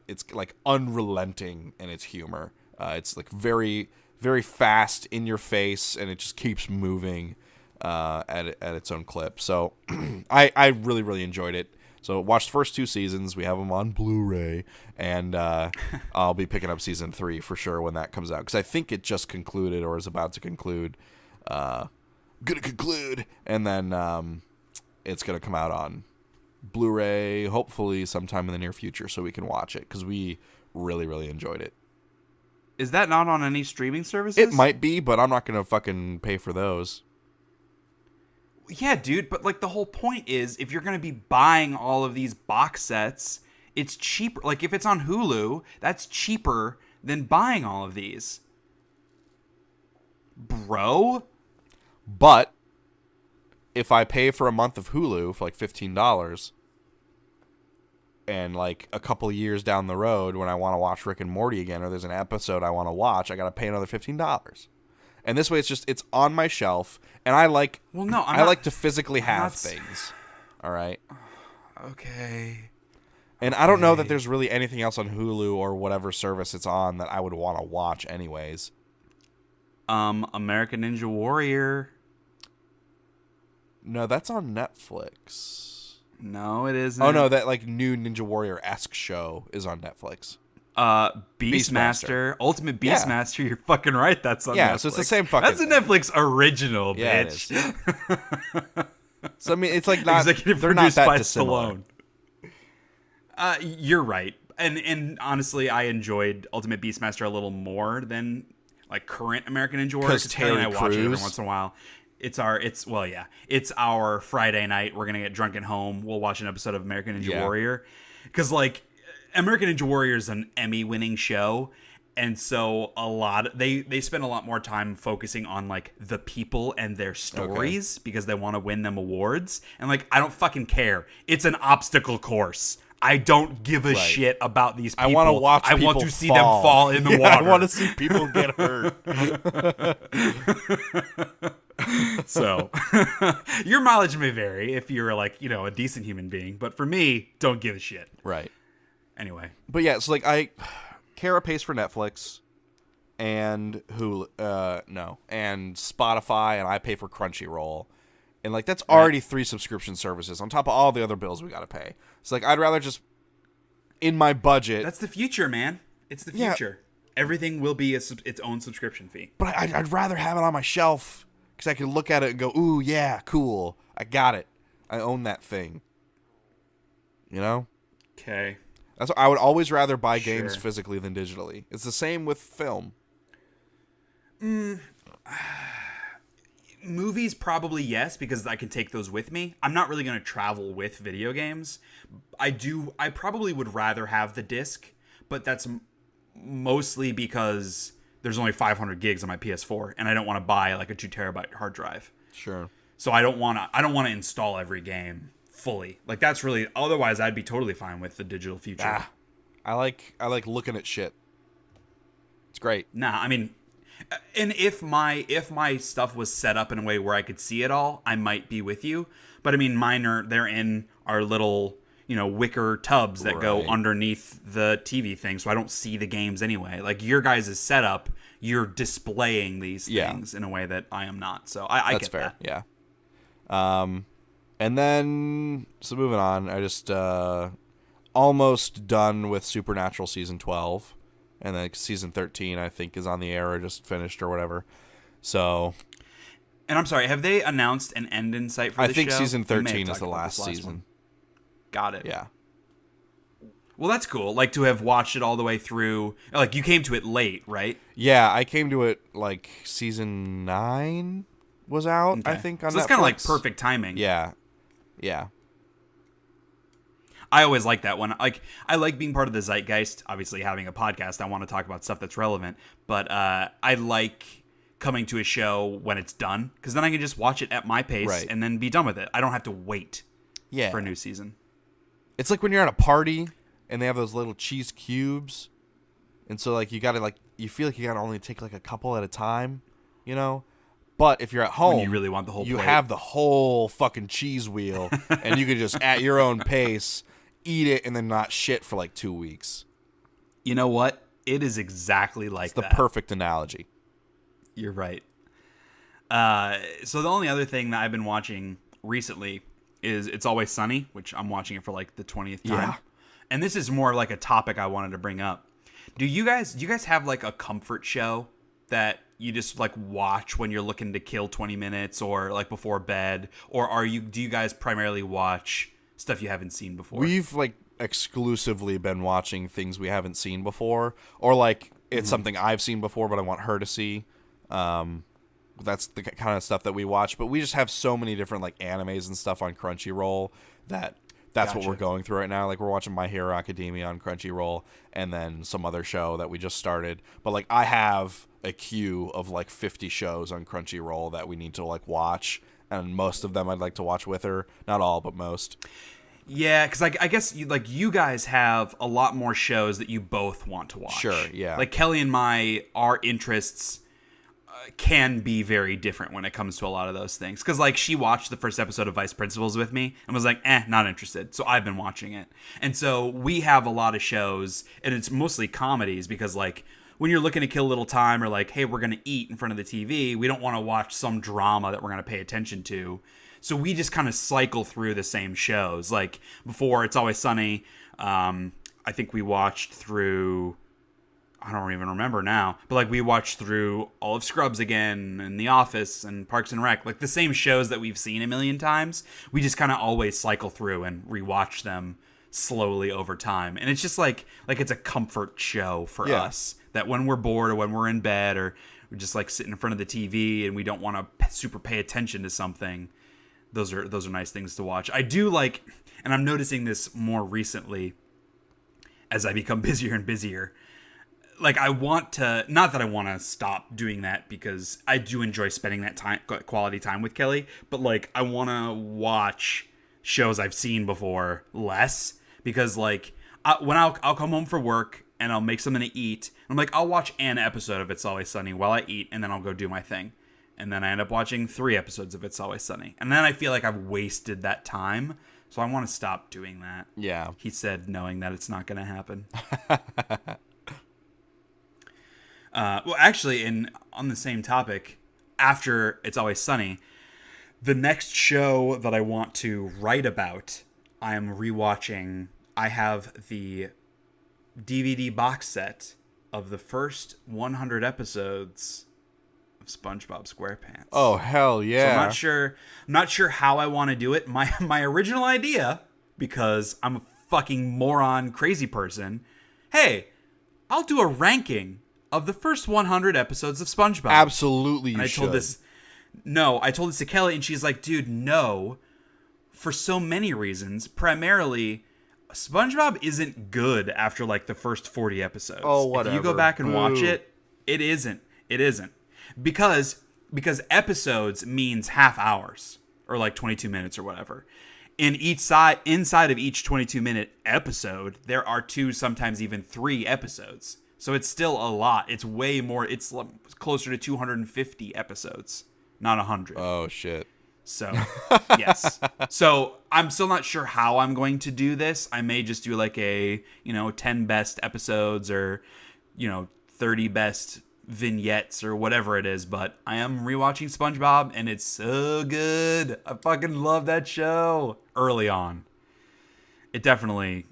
it's like unrelenting in its humor. It's like very, very fast in your face, and it just keeps moving at its own clip. So I really, really enjoyed it. So watch the first 2 seasons. We have them on Blu-ray, and I'll be picking up season 3 for sure when that comes out, because I think it just concluded or is about to conclude. Gonna conclude, and then it's gonna come out on Blu-ray hopefully sometime in the near future, so we can watch it, because we really, really enjoyed it. Is that not on any streaming services? It might be, but I'm not gonna fucking pay for those. Yeah, dude, but like the whole point is, if you're going to be buying all of these box sets, it's cheaper. Like if it's on Hulu, that's cheaper than buying all of these. Bro? But if I pay for a month of Hulu for like $15, and like a couple of years down the road when I want to watch Rick and Morty again, or there's an episode I want to watch, I got to pay another $15. And this way, it's on my shelf, and I like. Well, no, I like to physically have things. All right. Okay. And I don't know that there's really anything else on Hulu or whatever service it's on that I would want to watch, anyways. American Ninja Warrior. No, that's on Netflix. No, it isn't. Oh no, that like new Ninja Warrior-esque show is on Netflix. Beastmaster, Ultimate Beastmaster. Yeah. You're fucking right. That's on Netflix. So it's the same fucking. That's a Netflix original, bitch. So I mean, it's like not. Executive they're produced not that by dissimilar. Stallone. You're right, and honestly, I enjoyed Ultimate Beastmaster a little more than like current American Ninja Warrior. Because Terry and I watch it every Crews. once in a while. It's our Friday night. We're gonna get drunk at home. We'll watch an episode of American Ninja Warrior, because like American Ninja Warrior is an Emmy-winning show, and so they spend a lot more time focusing on like the people and their stories because they want to win them awards. And like I don't fucking care. It's an obstacle course. I don't give a shit about these people. I want to watch. I want to see them fall in the water. I want to see people get hurt. So your mileage may vary if you're like, a decent human being, but for me, don't give a shit. Right. Anyway. But yeah, so like Kara pays for Netflix and and Spotify, and I pay for Crunchyroll. And like that's already 3 subscription services on top of all the other bills we got to pay. So like I'd rather just in my budget. That's the future, man. It's the future. Everything will be its own subscription fee. But I'd rather have it on my shelf because I can look at it and go, ooh, yeah, cool. I got it. I own that thing. You know? Okay. That's what, I would always rather buy games physically than digitally. It's the same with film. Movies probably yes, because I can take those with me. I'm not really going to travel with video games. I probably would rather have the disc, but that's mostly because there's only 500 gigs on my PS4 and I don't want to buy like a 2 terabyte hard drive. Sure. So I don't want to install every game fully. Like that's really, otherwise I'd be totally fine with the digital future. I like looking at shit. It's great. Nah, I mean, and if my stuff was set up in a way where I could see it all, I might be with you. But I mean, they're in our little, wicker tubs that go underneath the TV thing, so I don't see the games anyway. Like your guys' setup, you're displaying these things in a way that I am not. So I That's get fair. that. Yeah. And then so moving on, I just almost done with Supernatural season 12. And then season 13, I think, is on the air or just finished or whatever. So. And I'm sorry, have they announced an end in sight for the show? I think season 13 is the last season. One. Got it. Yeah. Well, that's cool. Like to have watched it all the way through. Like you came to it late, right? Yeah, I came to it like season 9 was out, I think, on Netflix. So it's kind of like perfect timing. Yeah. Yeah. I always like that one. Like, I like being part of the zeitgeist. Obviously, having a podcast, I want to talk about stuff that's relevant. But I like coming to a show when it's done, because then I can just watch it at my pace and then be done with it. I don't have to wait for a new season. It's like when you're at a party and they have those little cheese cubes, and so like you gotta you feel like you gotta only take like a couple at a time, But if you're at home, when you really want the whole you plate. have the whole fucking cheese wheel, and you can just at your own pace eat it and then not shit for like 2 weeks. You know what? It is exactly like that. It's the perfect analogy. You're right. So the only other thing that I've been watching recently is It's Always Sunny, which I'm watching it for like the 20th time. Yeah. And this is more like a topic I wanted to bring up. Do you guys have like a comfort show that you just like watch when you're looking to kill 20 minutes or like before bed? Or do you guys primarily watch stuff you haven't seen before? We've like exclusively been watching things we haven't seen before, or like it's something I've seen before but I want her to see. That's the kind of stuff that we watch, but we just have so many different like animes and stuff on Crunchyroll that's what we're going through right now. Like we're watching My Hero Academia on Crunchyroll and then some other show that we just started. But like I have a queue of like 50 shows on Crunchyroll that we need to like watch, and most of them I'd like to watch with her. Not all, but most. Yeah, because I guess you guys have a lot more shows that you both want to watch. Sure, yeah. Like Kelly and our interests can be very different when it comes to a lot of those things. Because like she watched the first episode of Vice Principals with me and was like, not interested. So I've been watching it. And so we have a lot of shows, and it's mostly comedies, because like when you're looking to kill a little time, or like, hey, we're going to eat in front of the TV, we don't want to watch some drama that we're going to pay attention to. So we just kind of cycle through the same shows. Like before It's Always Sunny, I think we watched through I don't even remember now, but like we watched through all of Scrubs again and The Office and Parks and Rec, like the same shows that we've seen a million times. We just kind of always cycle through and rewatch them slowly over time. And it's just like it's a comfort show for us that when we're bored or when we're in bed or we're just like sitting in front of the TV and we don't want to super pay attention to something, those are nice things to watch. I do like, and I'm noticing this more recently as I become busier and busier. Like I want to, not that I want to stop doing that because I do enjoy spending that time, quality time with Kelly, but like I want to watch shows I've seen before less because like when I'll come home for work and I'll make something to eat, I'm like, I'll watch an episode of It's Always Sunny while I eat and then I'll go do my thing. And then I end up watching 3 episodes of It's Always Sunny. And then I feel like I've wasted that time. So I want to stop doing that. Yeah. He said, knowing that it's not going to happen. Well, actually, on the same topic, after It's Always Sunny, the next show that I want to write about, I am rewatching. I have the DVD box set of the first 100 episodes of SpongeBob SquarePants. Oh, hell yeah. So I'm not sure how I want to do it. My original idea, because I'm a fucking moron crazy person, hey, I'll do a ranking of the first 100 episodes of SpongeBob. Absolutely, you should. I told this to Kelly, and she's like, dude, no, for so many reasons. Primarily, SpongeBob isn't good after, like, the first 40 episodes. Oh, whatever. If you go back and watch it, it isn't. It isn't. Because episodes means half hours, or, like, 22 minutes or whatever. Inside of each 22-minute episode, there are 2, sometimes even 3 episodes. So it's still a lot. It's way more. It's closer to 250 episodes, not 100. Oh, shit. So, yes. So I'm still not sure how I'm going to do this. I may just do like a, 10 best episodes or, 30 best vignettes or whatever it is. But I am rewatching SpongeBob and it's so good. I fucking love that show early on. It definitely...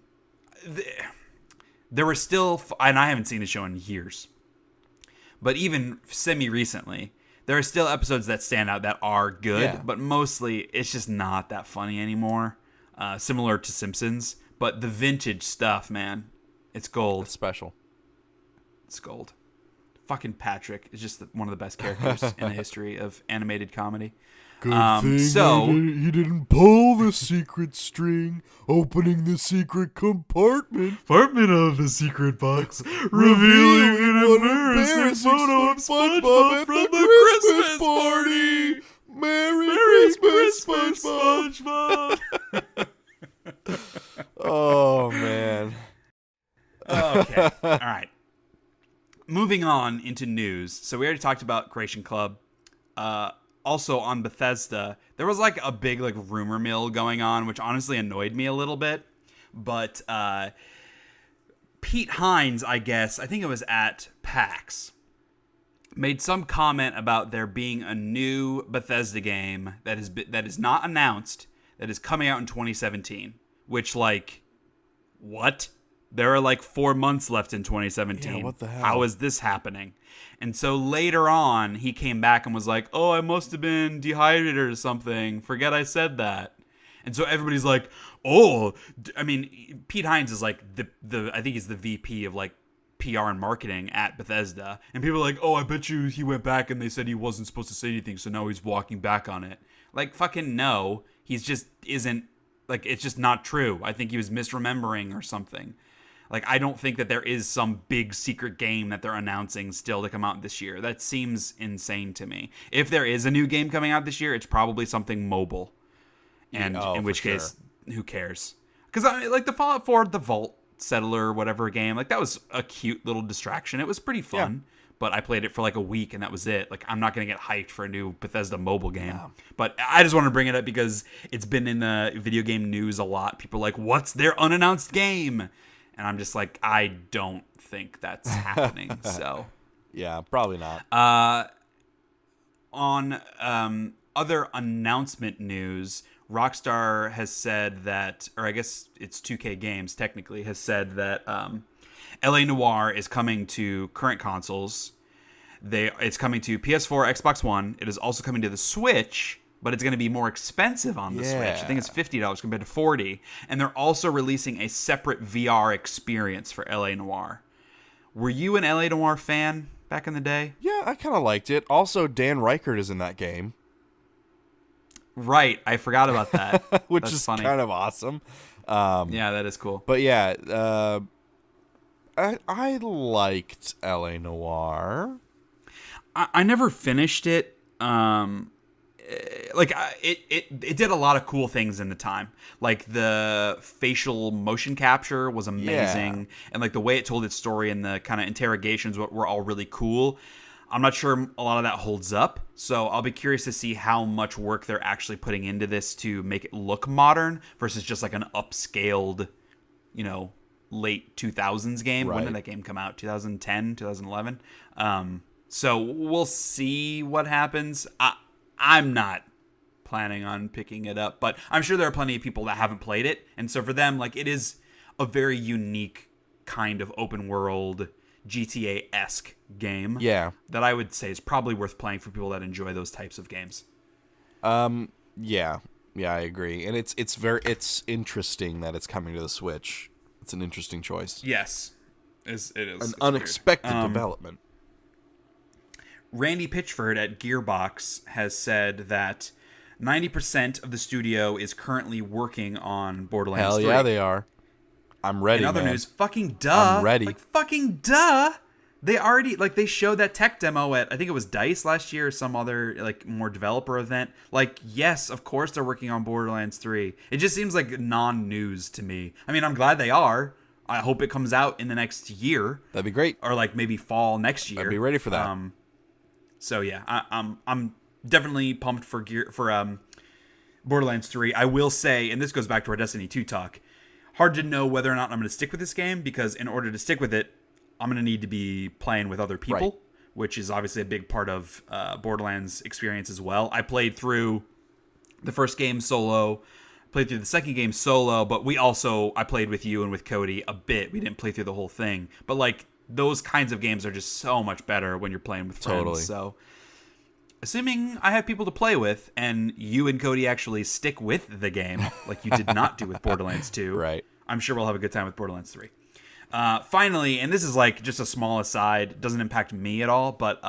There were still, and I haven't seen the show in years, but even semi-recently, there are still episodes that stand out that are good, but mostly it's just not that funny anymore. Similar to Simpsons, but the vintage stuff, man, it's gold. It's special. It's gold. Fucking Patrick is just one of the best characters in the history of animated comedy. Good thing he didn't pull the secret string, opening the secret compartment of the secret box, revealing an embarrassing photo of SpongeBob from the Christmas party. Merry Christmas, SpongeBob. Oh, man. Okay. All right. Moving on into news. So we already talked about Creation Club. Also on Bethesda, there was like a big like rumor mill going on, which honestly annoyed me a little bit. But Pete Hines, I think it was at PAX, made some comment about there being a new Bethesda game that is not announced, that is coming out in 2017. Which, like, what? There are like 4 months left in 2017. Yeah, what the hell? How is this happening? And so later on, he came back and was like, oh, I must have been dehydrated or something. Forget I said that. And so everybody's like, oh, I mean, Pete Hines is like I think he's the VP of like PR and marketing at Bethesda. And people are like, oh, I bet you he went back and they said he wasn't supposed to say anything. So now he's walking back on it. Like, fucking no. He's just isn't, like, it's just not true. I think he was misremembering or something. Like, I don't think that there is some big secret game that they're announcing still to come out this year. That seems insane to me. If there is a new game coming out this year, it's probably something mobile. And in which case, who cares? Because, I mean, like, the Fallout 4, the Vault Settler, whatever game, like, that was a cute little distraction. It was pretty fun. Yeah. But I played it for like a week and that was it. Like, I'm not going to get hyped for a new Bethesda mobile game. No. But I just want to bring it up because it's been in the video game news a lot. People are like, what's their unannounced game? And I'm just like, I don't think that's happening. So, yeah, probably not. On other announcement news, Rockstar has said that, or I guess it's 2K Games technically, has said that LA Noire is coming to current consoles. It's coming to PS4, Xbox One. It is also coming to the Switch, but it's going to be more expensive on the Switch. I think it's $50 compared to $40. And they're also releasing a separate VR experience for LA Noire. Were you an LA Noire fan back in the day? Yeah, I kind of liked it. Also, Dan Reichert is in that game. Right, I forgot about that. Which That's is funny. kind of awesome. Yeah, that is cool. But yeah, I liked LA Noire. I never finished it. It did a lot of cool things in the time. Like the facial motion capture was amazing, and like the way it told its story and the kind of interrogations were all really cool. I'm not sure a lot of that holds up, so I'll be curious to see how much work they're actually putting into this to make it look modern versus just like an upscaled, late 2000s game. Right. When did that game come out? 2010, 2011? So we'll see what happens. I'm not planning on picking it up, but I'm sure there are plenty of people that haven't played it, and so for them, like, it is a very unique kind of open world GTA-esque game. Yeah. That I would say is probably worth playing for people that enjoy those types of games. Yeah, I agree, and it's interesting that it's coming to the Switch. It's an interesting choice. Yes, it is. An unexpected development. Randy Pitchford at Gearbox has said that 90% of the studio is currently working on Borderlands 3. Hell yeah, they are. I'm ready, In other man. news, fucking duh. I'm ready. Like, fucking duh. They already, they showed that tech demo at, I think it was DICE last year or some other, more developer event. Like, yes, of course they're working on Borderlands 3. It just seems like non-news to me. I mean, I'm glad they are. I hope it comes out in the next year. That'd be great. Or, maybe fall next year. I'd be ready for that. So, yeah, I'm definitely pumped for Borderlands 3. I will say, and this goes back to our Destiny 2 talk, hard to know whether or not I'm going to stick with this game, because in order to stick with it, I'm going to need to be playing with other people, right, which is obviously a big part of Borderlands experience as well. I played through the first game solo, played through the second game solo, but I played with you and with Cody a bit. We didn't play through the whole thing. But those kinds of games are just so much better when you're playing with friends. Totally. So assuming I have people to play with and you and Cody actually stick with the game like you did not do with Borderlands 2, right, I'm sure we'll have a good time with Borderlands 3. Finally, and this is just a small aside, doesn't impact me at all, but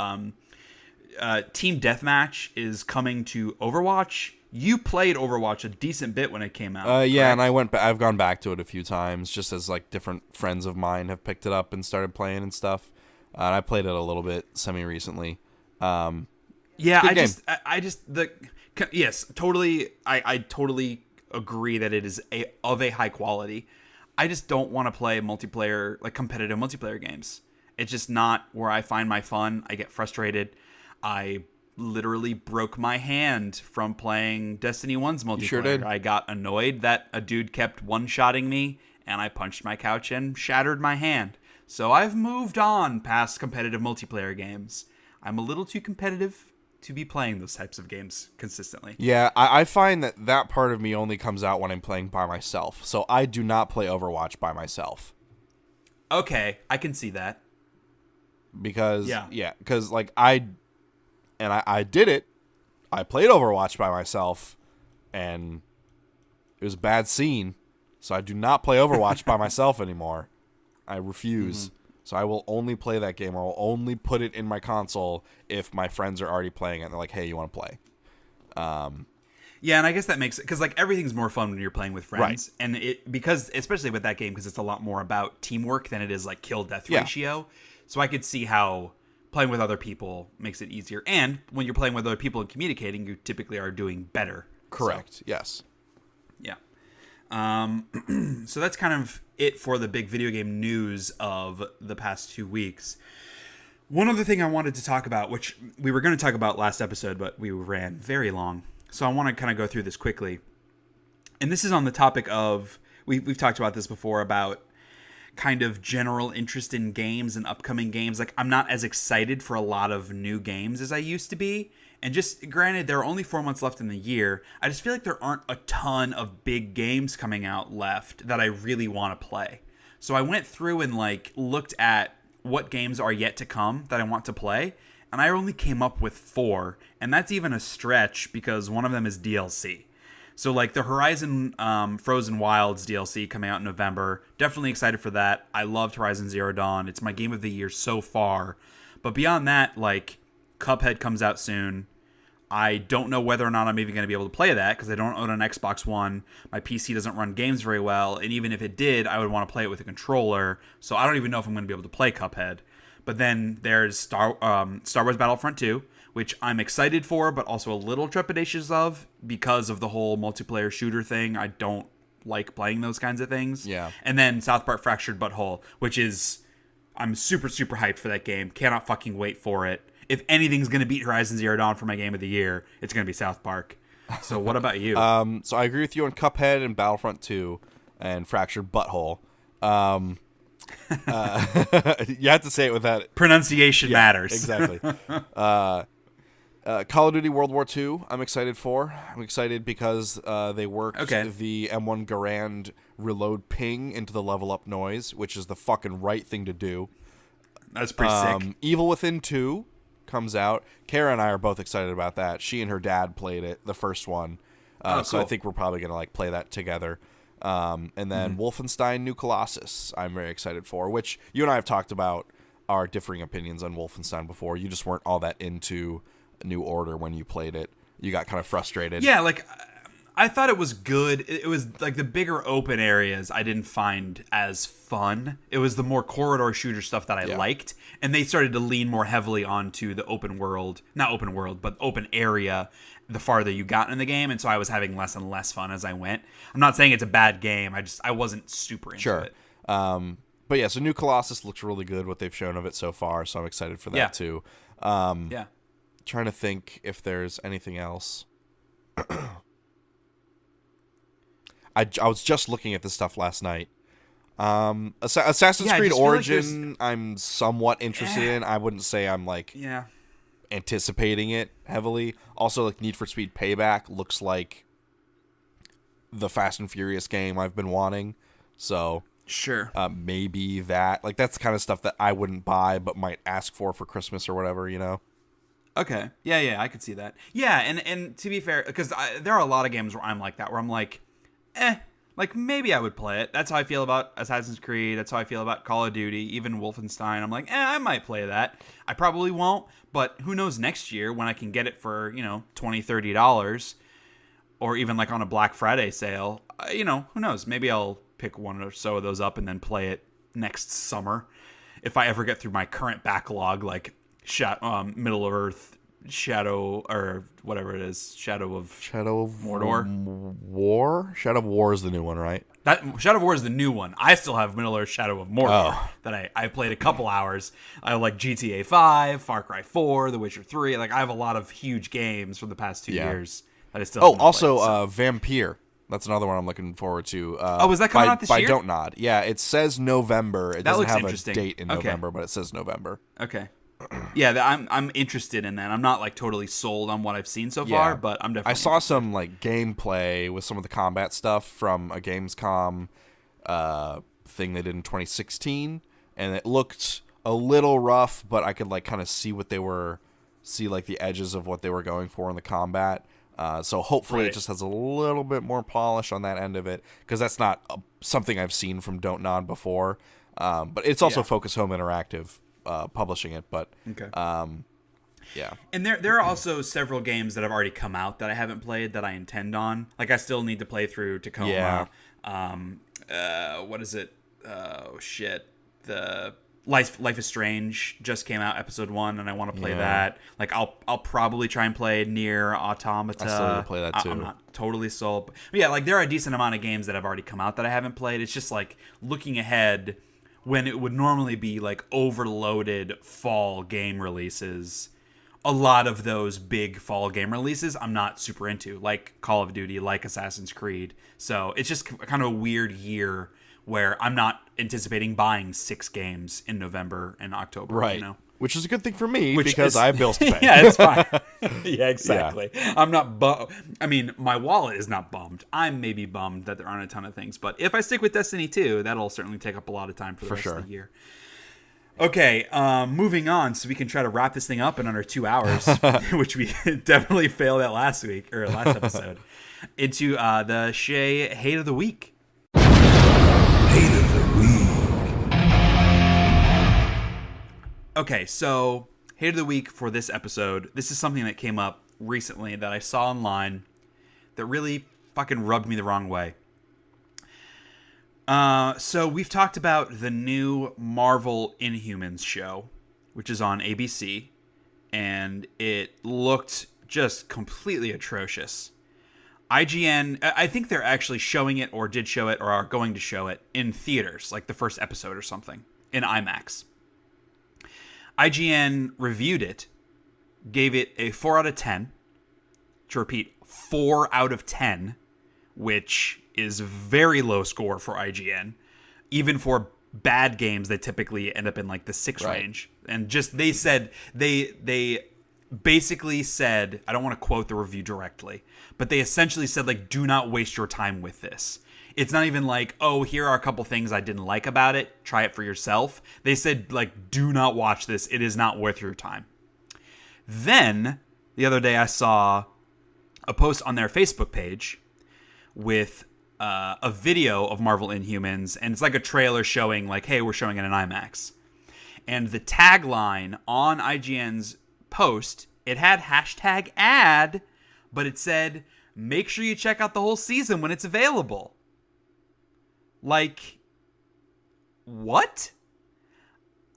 Team Deathmatch is coming to Overwatch. You played Overwatch a decent bit when it came out. Yeah, and I've gone back to it a few times, just as different friends of mine have picked it up and started playing and stuff. And I played it a little bit semi-recently. Yeah, yes, totally. I totally agree that it is of a high quality. I just don't want to play multiplayer, competitive multiplayer games. It's just not where I find my fun. I get frustrated. I literally broke my hand from playing Destiny 1's multiplayer. You sure did. I got annoyed that a dude kept one-shotting me, and I punched my couch and shattered my hand. So I've moved on past competitive multiplayer games. I'm a little too competitive to be playing those types of games consistently. Yeah, I find that part of me only comes out when I'm playing by myself. So I do not play Overwatch by myself. Okay, I can see that. Because I did it. I played Overwatch by myself, and it was a bad scene. So I do not play Overwatch by myself anymore. I refuse. Mm-hmm. So I will only play that game, or I'll only put it in my console if my friends are already playing it and they're like, hey, you want to play? Yeah, and I guess that makes it, because everything's more fun when you're playing with friends. Right. And because especially with that game, because it's a lot more about teamwork than it is kill-death ratio. So I could see how playing with other people makes it easier. And when you're playing with other people and communicating, you typically are doing better. Correct, so, yes. Yeah. So that's kind of it for the big video game news of the past 2 weeks. One other thing I wanted to talk about, which we were going to talk about last episode, but we ran very long. So I want to kind of go through this quickly. And this is on the topic of, we've talked about this before, about kind of general interest in games and upcoming games. I'm not as excited for a lot of new games as I used to be. And just granted, there are only 4 months left in the year. I just feel like there aren't a ton of big games coming out left that I really want to play. So I went through and like looked at what games are yet to come that I want to play, and I only came up with 4, and that's even a stretch because one of them is DLC. So like the Horizon Frozen Wilds DLC coming out in November, definitely excited for that. I loved Horizon Zero Dawn. It's my game of the year so far. But beyond that, like Cuphead comes out soon. I don't know whether or not I'm even going to be able to play that because I don't own an Xbox One. My PC doesn't run games very well, and even if it did, I would want to play it with a controller. So I don't even know if I'm going to be able to play Cuphead. But then there's Star Wars Battlefront 2, which I'm excited for, but also a little trepidatious of because of the whole multiplayer shooter thing. I don't like playing those kinds of things. Yeah. And then South Park Fractured Butthole, which is, I'm super, super hyped for that game. Cannot fucking wait for it. If anything's going to beat Horizon Zero Dawn for my game of the year, it's going to be South Park. So what about you? So I agree with you on Cuphead and Battlefront 2 and Fractured Butthole. You have to say it with that. Pronunciation matters. Exactly. Call of Duty World War II, I'm excited for. I'm excited because they worked the M1 Garand reload ping into the level up noise, which is the fucking right thing to do. That's pretty sick. Evil Within 2 comes out. Kara and I are both excited about that. She and her dad played it, the first one. Cool. So I think we're probably going to like play that together. And then Wolfenstein New Colossus, I'm very excited for, which you and I have talked about our differing opinions on Wolfenstein before. You just weren't all that into New Order when you played it. You got kind of frustrated. Yeah, like I thought it was good. It was like the bigger open areas I didn't find as fun. It was the more corridor shooter stuff that I liked. And they started to lean more heavily onto the open world, not open world, but open area the farther you got in the game. And so I was having less and less fun as I went. I'm not saying it's a bad game. I wasn't super into it. But yeah, so New Colossus looks really good, what they've shown of it so far. So I'm excited for that too. Trying to think if there's anything else. I was just looking at this stuff last night. Assassin's Creed Origin, like I'm somewhat interested in. I wouldn't say I'm like anticipating it heavily. Also, like Need for Speed Payback looks like the Fast and Furious game I've been wanting. So sure, maybe that. Like that's the kind of stuff that I wouldn't buy, but might ask for Christmas or whatever. You know. Okay. Yeah, I could see that. Yeah, and to be fair, because there are a lot of games where I'm like that, where I'm like, like maybe I would play it. That's how I feel about Assassin's Creed. That's how I feel about Call of Duty, even Wolfenstein. I'm like, I might play that. I probably won't, but who knows next year when I can get it for, $20, $30, or even like on a Black Friday sale. Who knows? Maybe I'll pick one or so of those up and then play it next summer. If I ever get through my current backlog, like Middle of Earth, Shadow, or whatever it is, Shadow of Mordor. Shadow of War is the new one, right? That Shadow of War is the new one. I still have Middle Earth, Shadow of Mordor that I played a couple hours. I like GTA 5, Far Cry 4, The Witcher 3. Like I have a lot of huge games from the past 2 years that I still. Also Vampire. That's another one I'm looking forward to. Is that coming out this year? By Don't Nod. Yeah, it says November. It doesn't have a date in November, but it says November. Okay. Yeah, I'm interested in that. I'm not like totally sold on what I've seen so far, but I'm definitely. I saw some like gameplay with some of the combat stuff from a Gamescom thing they did in 2016, and it looked a little rough, but I could like kind of see like the edges of what they were going for in the combat. So hopefully it just has a little bit more polish on that end of it, because that's not something I've seen from Don't Nod before. But it's also Focus Home Interactive publishing it. But And there are also several games that have already come out that I haven't played that I intend on. Like I still need to play through Tacoma. What is it? Oh shit. The Life is Strange just came out, episode 1, and I want to play that. Like I'll probably try and play Nier Automata. I still need to play that too. I'm not totally sold. But yeah, like there are a decent amount of games that have already come out that I haven't played. It's just like looking ahead when it would normally be like overloaded fall game releases. A lot of those big fall game releases I'm not super into, like Call of Duty, like Assassin's Creed. So it's just kind of a weird year where I'm not anticipating buying 6 games in November and October. Right. Which is a good thing for me Which because is, I have bills to pay. Yeah, it's fine. Yeah, exactly. Yeah. I'm not I mean, my wallet is not bummed. I'm maybe bummed that there aren't a ton of things. But if I stick with Destiny 2, that'll certainly take up a lot of time for the rest of the year. Okay, moving on, so we can try to wrap this thing up in under 2 hours, which we definitely failed at last episode, into the Shea Hate of the Week. Hate of the Week. Okay, so Hate of the Week for this episode. This is something that came up recently that I saw online that really fucking rubbed me the wrong way. So we've talked about the new Marvel Inhumans show, which is on ABC, and it looked just completely atrocious. IGN, I think they're actually showing it or did show it or are going to show it in theaters, like the first episode or something, in IMAX. IGN reviewed it, gave it a 4 out of 10. To repeat, 4 out of 10, which is a very low score for IGN. Even for bad games, they typically end up in like the 6 range. And just they said they basically said, I don't want to quote the review directly, but they essentially said, like, do not waste your time with this. It's not even like, oh, here are a couple things I didn't like about it. Try it for yourself. They said, like, do not watch this. It is not worth your time. Then, the other day I saw a post on their Facebook page with a video of Marvel Inhumans, and it's like a trailer showing, like, hey, we're showing it in IMAX. And the tagline on IGN's post, it had hashtag ad, but it said, make sure you check out the whole season when it's available. Like, what?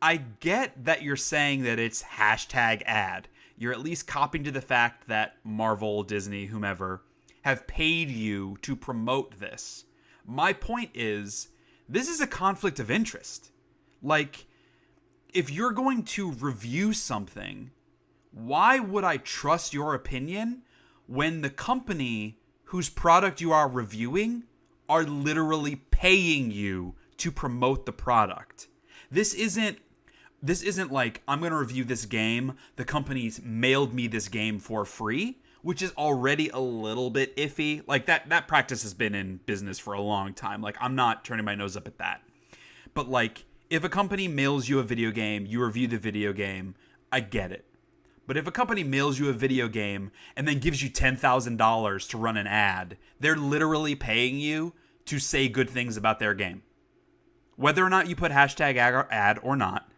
I get that you're saying that it's hashtag ad. You're at least copying to the fact that Marvel, Disney, whomever, have paid you to promote this. My point is, this is a conflict of interest. Like, if you're going to review something, why would I trust your opinion when the company whose product you are reviewing are literally paying you to promote the product? This isn't like, I'm going to review this game, the company's mailed me this game for free, which is already a little bit iffy. Like, that practice has been in business for a long time. Like, I'm not turning my nose up at that. But, like, if a company mails you a video game, you review the video game, I get it. But if a company mails you a video game and then gives you $10,000 to run an ad, they're literally paying you to say good things about their game. Whether or not you put hashtag ad or not,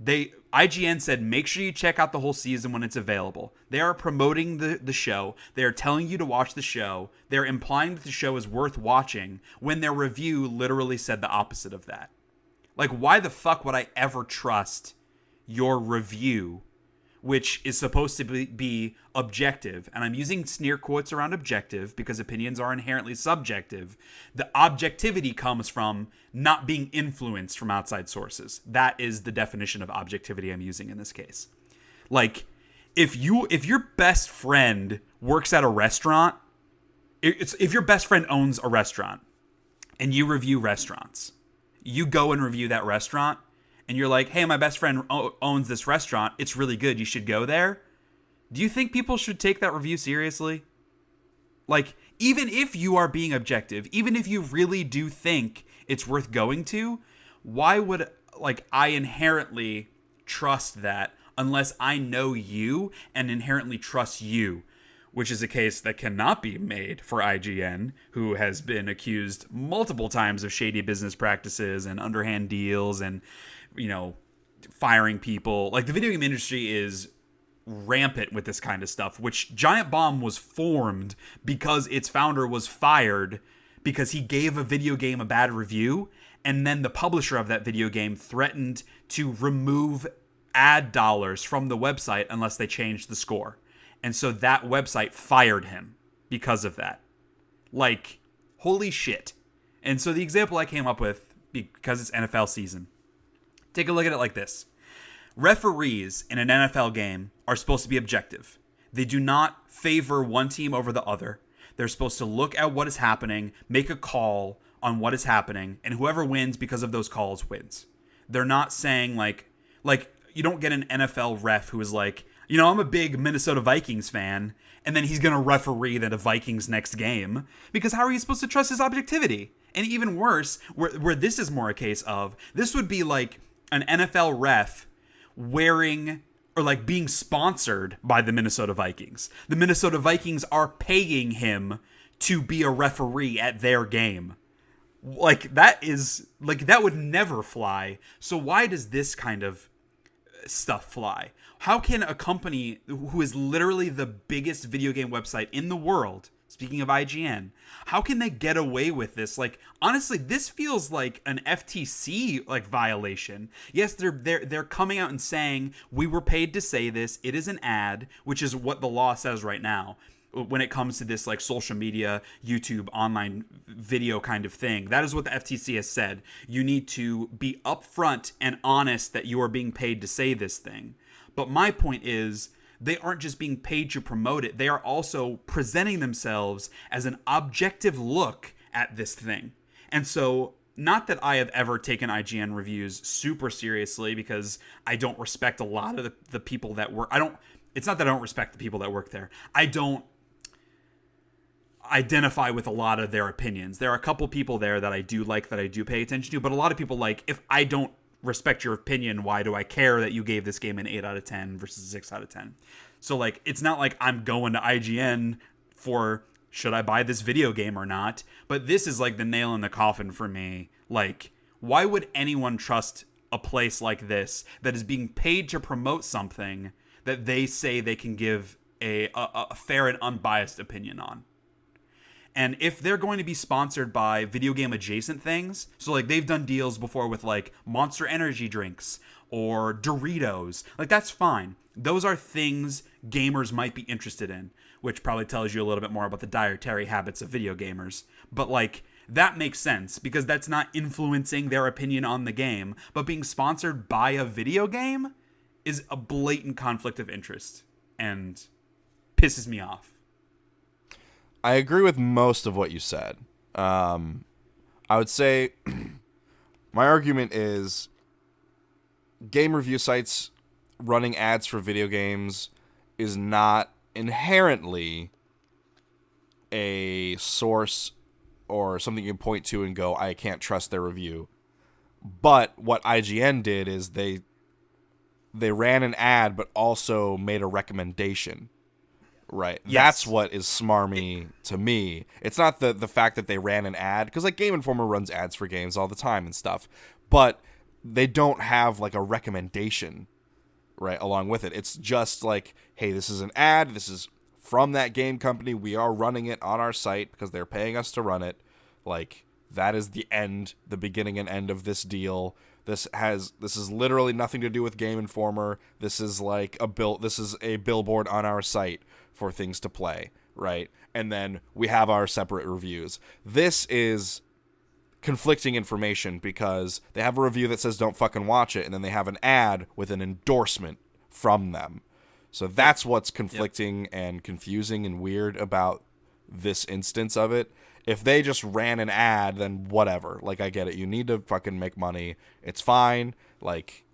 IGN said, make sure you check out the whole season when it's available. They are promoting the show. They are telling you to watch the show. They're implying that the show is worth watching when their review literally said the opposite of that. Like, why the fuck would I ever trust your review, which is supposed to be objective? And I'm using sneer quotes around objective because opinions are inherently subjective. The objectivity comes from not being influenced from outside sources. That is the definition of objectivity I'm using in this case. Like, if your best friend works at a restaurant, if your best friend owns a restaurant and you review restaurants, you go and review that restaurant, and you're like, hey, my best friend owns this restaurant. It's really good. You should go there. Do you think people should take that review seriously? Like, even if you are being objective, even if you really do think it's worth going to, why would, like, I inherently trust that unless I know you and inherently trust you? Which is a case that cannot be made for IGN, who has been accused multiple times of shady business practices and underhand deals and, you know, firing people. Like, the video game industry is rampant with this kind of stuff, which Giant Bomb was formed because its founder was fired because he gave a video game a bad review, and then the publisher of that video game threatened to remove ad dollars from the website unless they changed the score. And so that website fired him because of that. Like, holy shit. And so the example I came up with, because it's NFL season, take a look at it like this. Referees in an NFL game are supposed to be objective. They do not favor one team over the other. They're supposed to look at what is happening, make a call on what is happening, and whoever wins because of those calls wins. They're not saying like you don't get an NFL ref who is like, you know, I'm a big Minnesota Vikings fan, and then he's going to referee the Vikings next game, because how are you supposed to trust his objectivity? And even worse, where this is more a case of, this would be like an NFL ref wearing or like being sponsored by the Minnesota Vikings. The Minnesota Vikings are paying him to be a referee at their game. Like, that would never fly. So why does this kind of stuff fly? How can a company who is literally the biggest video game website in the world, speaking of IGN, how can they get away with this? Like, honestly, this feels like an FTC like violation. Yes, they're coming out and saying, we were paid to say this. It is an ad, which is what the law says right now. When it comes to this like social media, YouTube, online video kind of thing, that is what the FTC has said. You need to be upfront and honest that you are being paid to say this thing. But my point is, they aren't just being paid to promote it. They are also presenting themselves as an objective look at this thing. And so, not that I have ever taken IGN reviews super seriously, because I don't respect a lot of the people that work. It's not that I don't respect the people that work there. I don't identify with a lot of their opinions. There are a couple people there that I do like, that I do pay attention to, but a lot of people, like, if I don't respect your opinion, why do I care that you gave this game an 8 out of 10 versus a 6 out of 10? So, like, it's not like I'm going to IGN for, should I buy this video game or not? But this is like the nail in the coffin for me. Like, why would anyone trust a place like this that is being paid to promote something that they say they can give a fair and unbiased opinion on? And if they're going to be sponsored by video game adjacent things, so like they've done deals before with like Monster Energy drinks or Doritos, like that's fine. Those are things gamers might be interested in, which probably tells you a little bit more about the dietary habits of video gamers. But like, that makes sense because that's not influencing their opinion on the game. But being sponsored by a video game is a blatant conflict of interest and pisses me off. I agree with most of what you said. I would say my argument is game review sites running ads for video games is not inherently a source or something you can point to and go, I can't trust their review. But what IGN did is they ran an ad but also made a recommendation. Right. Yes. That's what is smarmy to me. It's not the fact that they ran an ad, because like Game Informer runs ads for games all the time and stuff, but they don't have like a recommendation right along with it. It's just like, hey, this is an ad. This is from that game company. We are running it on our site because they're paying us to run it. Like, that is the beginning and end of this deal. This is literally nothing to do with Game Informer. This is like this is a billboard on our site for things to play, right? And then we have our separate reviews. This is conflicting information because they have a review that says don't fucking watch it, and then they have an ad with an endorsement from them. So that's what's conflicting and confusing and weird about this instance of it. If they just ran an ad, then whatever. Like, I get it. You need to fucking make money. It's fine. Like,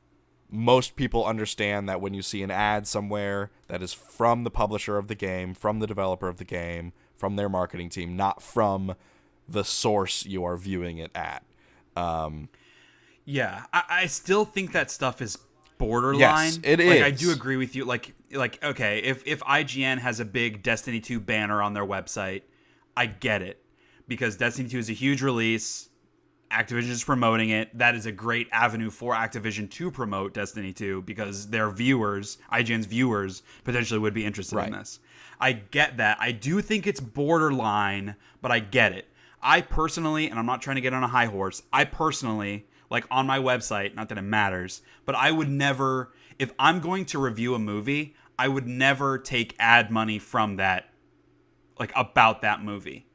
most people understand that when you see an ad somewhere that is from the publisher of the game, from the developer of the game, from their marketing team, not from the source you are viewing it at. Yeah, I still think that stuff is borderline. Yes, it is. I do agree with you. Like okay, if IGN has a big Destiny 2 banner on their website, I get it. Because Destiny 2 is a huge release. Activision is promoting it. That is a great avenue for Activision to promote Destiny 2 because their viewers, IGN's viewers, potentially would be interested in this. I get that. I do think it's borderline, but I get it. I personally, and I'm not trying to get on a high horse, I personally, like on my website, not that it matters, but I would never, if I'm going to review a movie, I would never take ad money from that, like about that movie.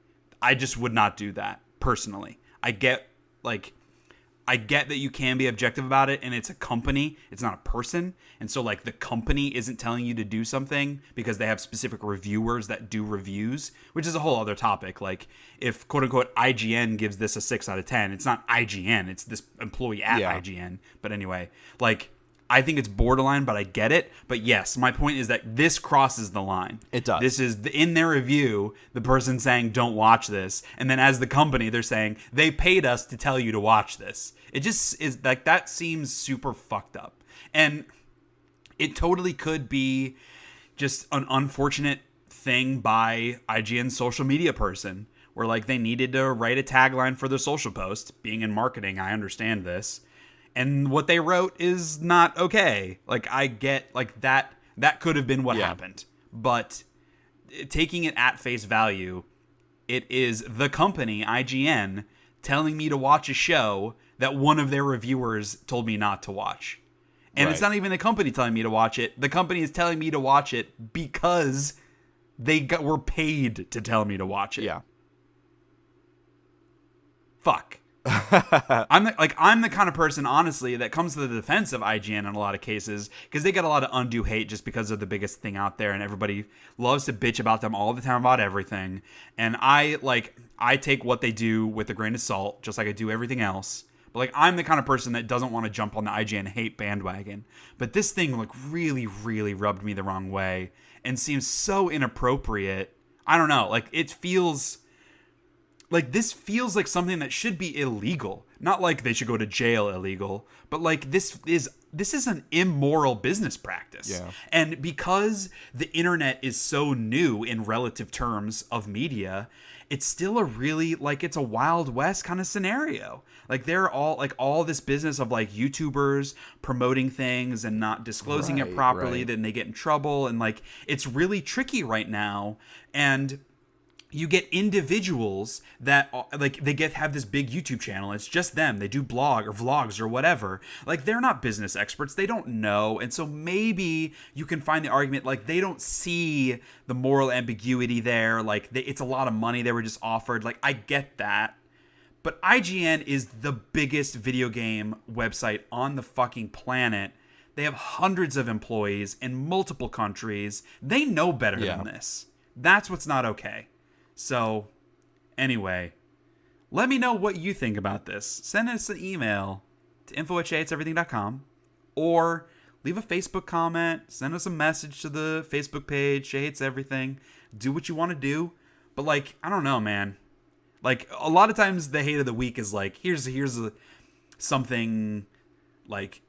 I just would not do that personally. I get that you can be objective about it, and it's a company, it's not a person. And so like the company isn't telling you to do something because they have specific reviewers that do reviews, which is a whole other topic. Like if quote unquote IGN gives this a 6 out of 10, it's not IGN, it's this employee at IGN. But anyway, like I think it's borderline, but I get it. But yes, my point is that this crosses the line. It does. This is, in their review, the person saying, don't watch this. And then as the company, they're saying, they paid us to tell you to watch this. It just is like, that seems super fucked up. And it totally could be just an unfortunate thing by IGN's social media person, where like they needed to write a tagline for their social post. Being in marketing, I understand this. And what they wrote is not okay. Like, I get, like, that could have been what happened. But taking it at face value, it is the company, IGN, telling me to watch a show that one of their reviewers told me not to watch. And It's not even the company telling me to watch it. The company is telling me to watch it because they were paid to tell me to watch it. Yeah. Fuck. I'm the kind of person, honestly, that comes to the defense of IGN in a lot of cases, because they get a lot of undue hate just because they're the biggest thing out there, and everybody loves to bitch about them all the time about everything. And I take what they do with a grain of salt, just like I do everything else. But like, I'm the kind of person that doesn't want to jump on the IGN hate bandwagon. But this thing like really, really rubbed me the wrong way and seems so inappropriate. I don't know. Like, it feels like this feels like something that should be illegal. Not like they should go to jail illegal, but like this is an immoral business practice. Yeah. And because the internet is so new in relative terms of media, it's still a really, like, it's a Wild West kind of scenario. Like, they're all this business of like YouTubers promoting things and not disclosing it properly, then they get in trouble, and like, it's really tricky right now. And you get individuals that like have this big YouTube channel. It's just them. They do blog or vlogs or whatever. Like, they're not business experts. They don't know. And so maybe you can find the argument like they don't see the moral ambiguity there. Like, it's a lot of money they were just offered. Like, I get that. But IGN is the biggest video game website on the fucking planet. They have hundreds of employees in multiple countries. They know better than this. That's what's not okay. So, anyway, let me know what you think about this. Send us an email to info@sheahateseverything.com, or leave a Facebook comment. Send us a message to the Facebook page, Shea Hates Everything. Do what you want to do. But, like, I don't know, man. Like, a lot of times the hate of the week is like, here's something, like,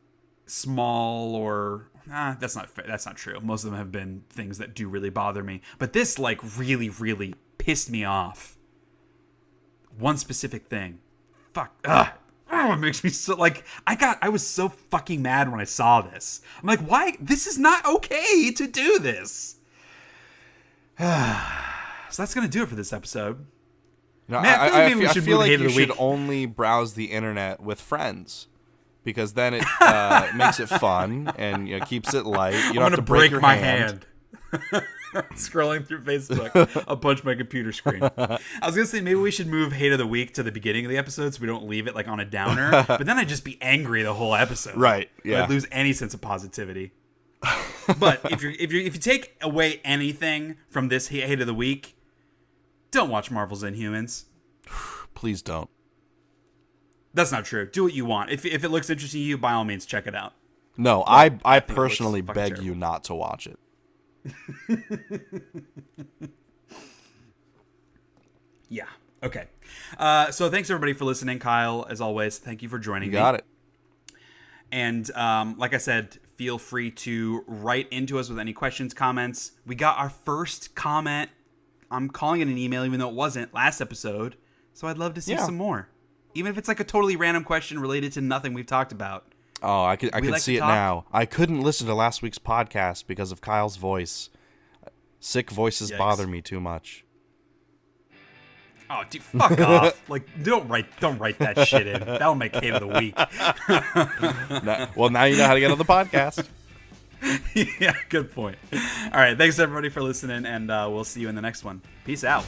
small or... that's not true. Most of them have been things that do really bother me. But this, like, really, really pissed me off. One specific thing. Fuck. It makes me so, like, I was so fucking mad when I saw this. I'm like, why? This is not okay to do this. So that's going to do it for this episode. No, Man, I feel like you should only browse the internet with friends, because then it makes it fun and keeps it light. You don't have to break your hand. Scrolling through Facebook, I'll punch my computer screen. I was gonna say maybe we should move hate of the week to the beginning of the episode so we don't leave it like on a downer. But then I'd just be angry the whole episode. Right? Yeah. I'd lose any sense of positivity. But if you take away anything from this hate of the week, don't watch Marvel's Inhumans. Please don't. That's not true. Do what you want. If it looks interesting to you, by all means, check it out. No, I personally beg you not to watch it. Yeah. Okay. So thanks everybody for listening. Kyle, as always, thank you for joining me. You got it. And like I said, feel free to write into us with any questions, comments. We got our first comment. I'm calling it an email, even though it wasn't last episode. So I'd love to see some more. Even if it's like a totally random question related to nothing we've talked about. Oh, I could see it now. I couldn't listen to last week's podcast because of Kyle's voice. Sick voices bother me too much. Oh, dude, fuck off! Like, don't write that shit in. That'll make hate of the week. Well, now you know how to get on the podcast. Yeah, good point. All right, thanks everybody for listening, and we'll see you in the next one. Peace out.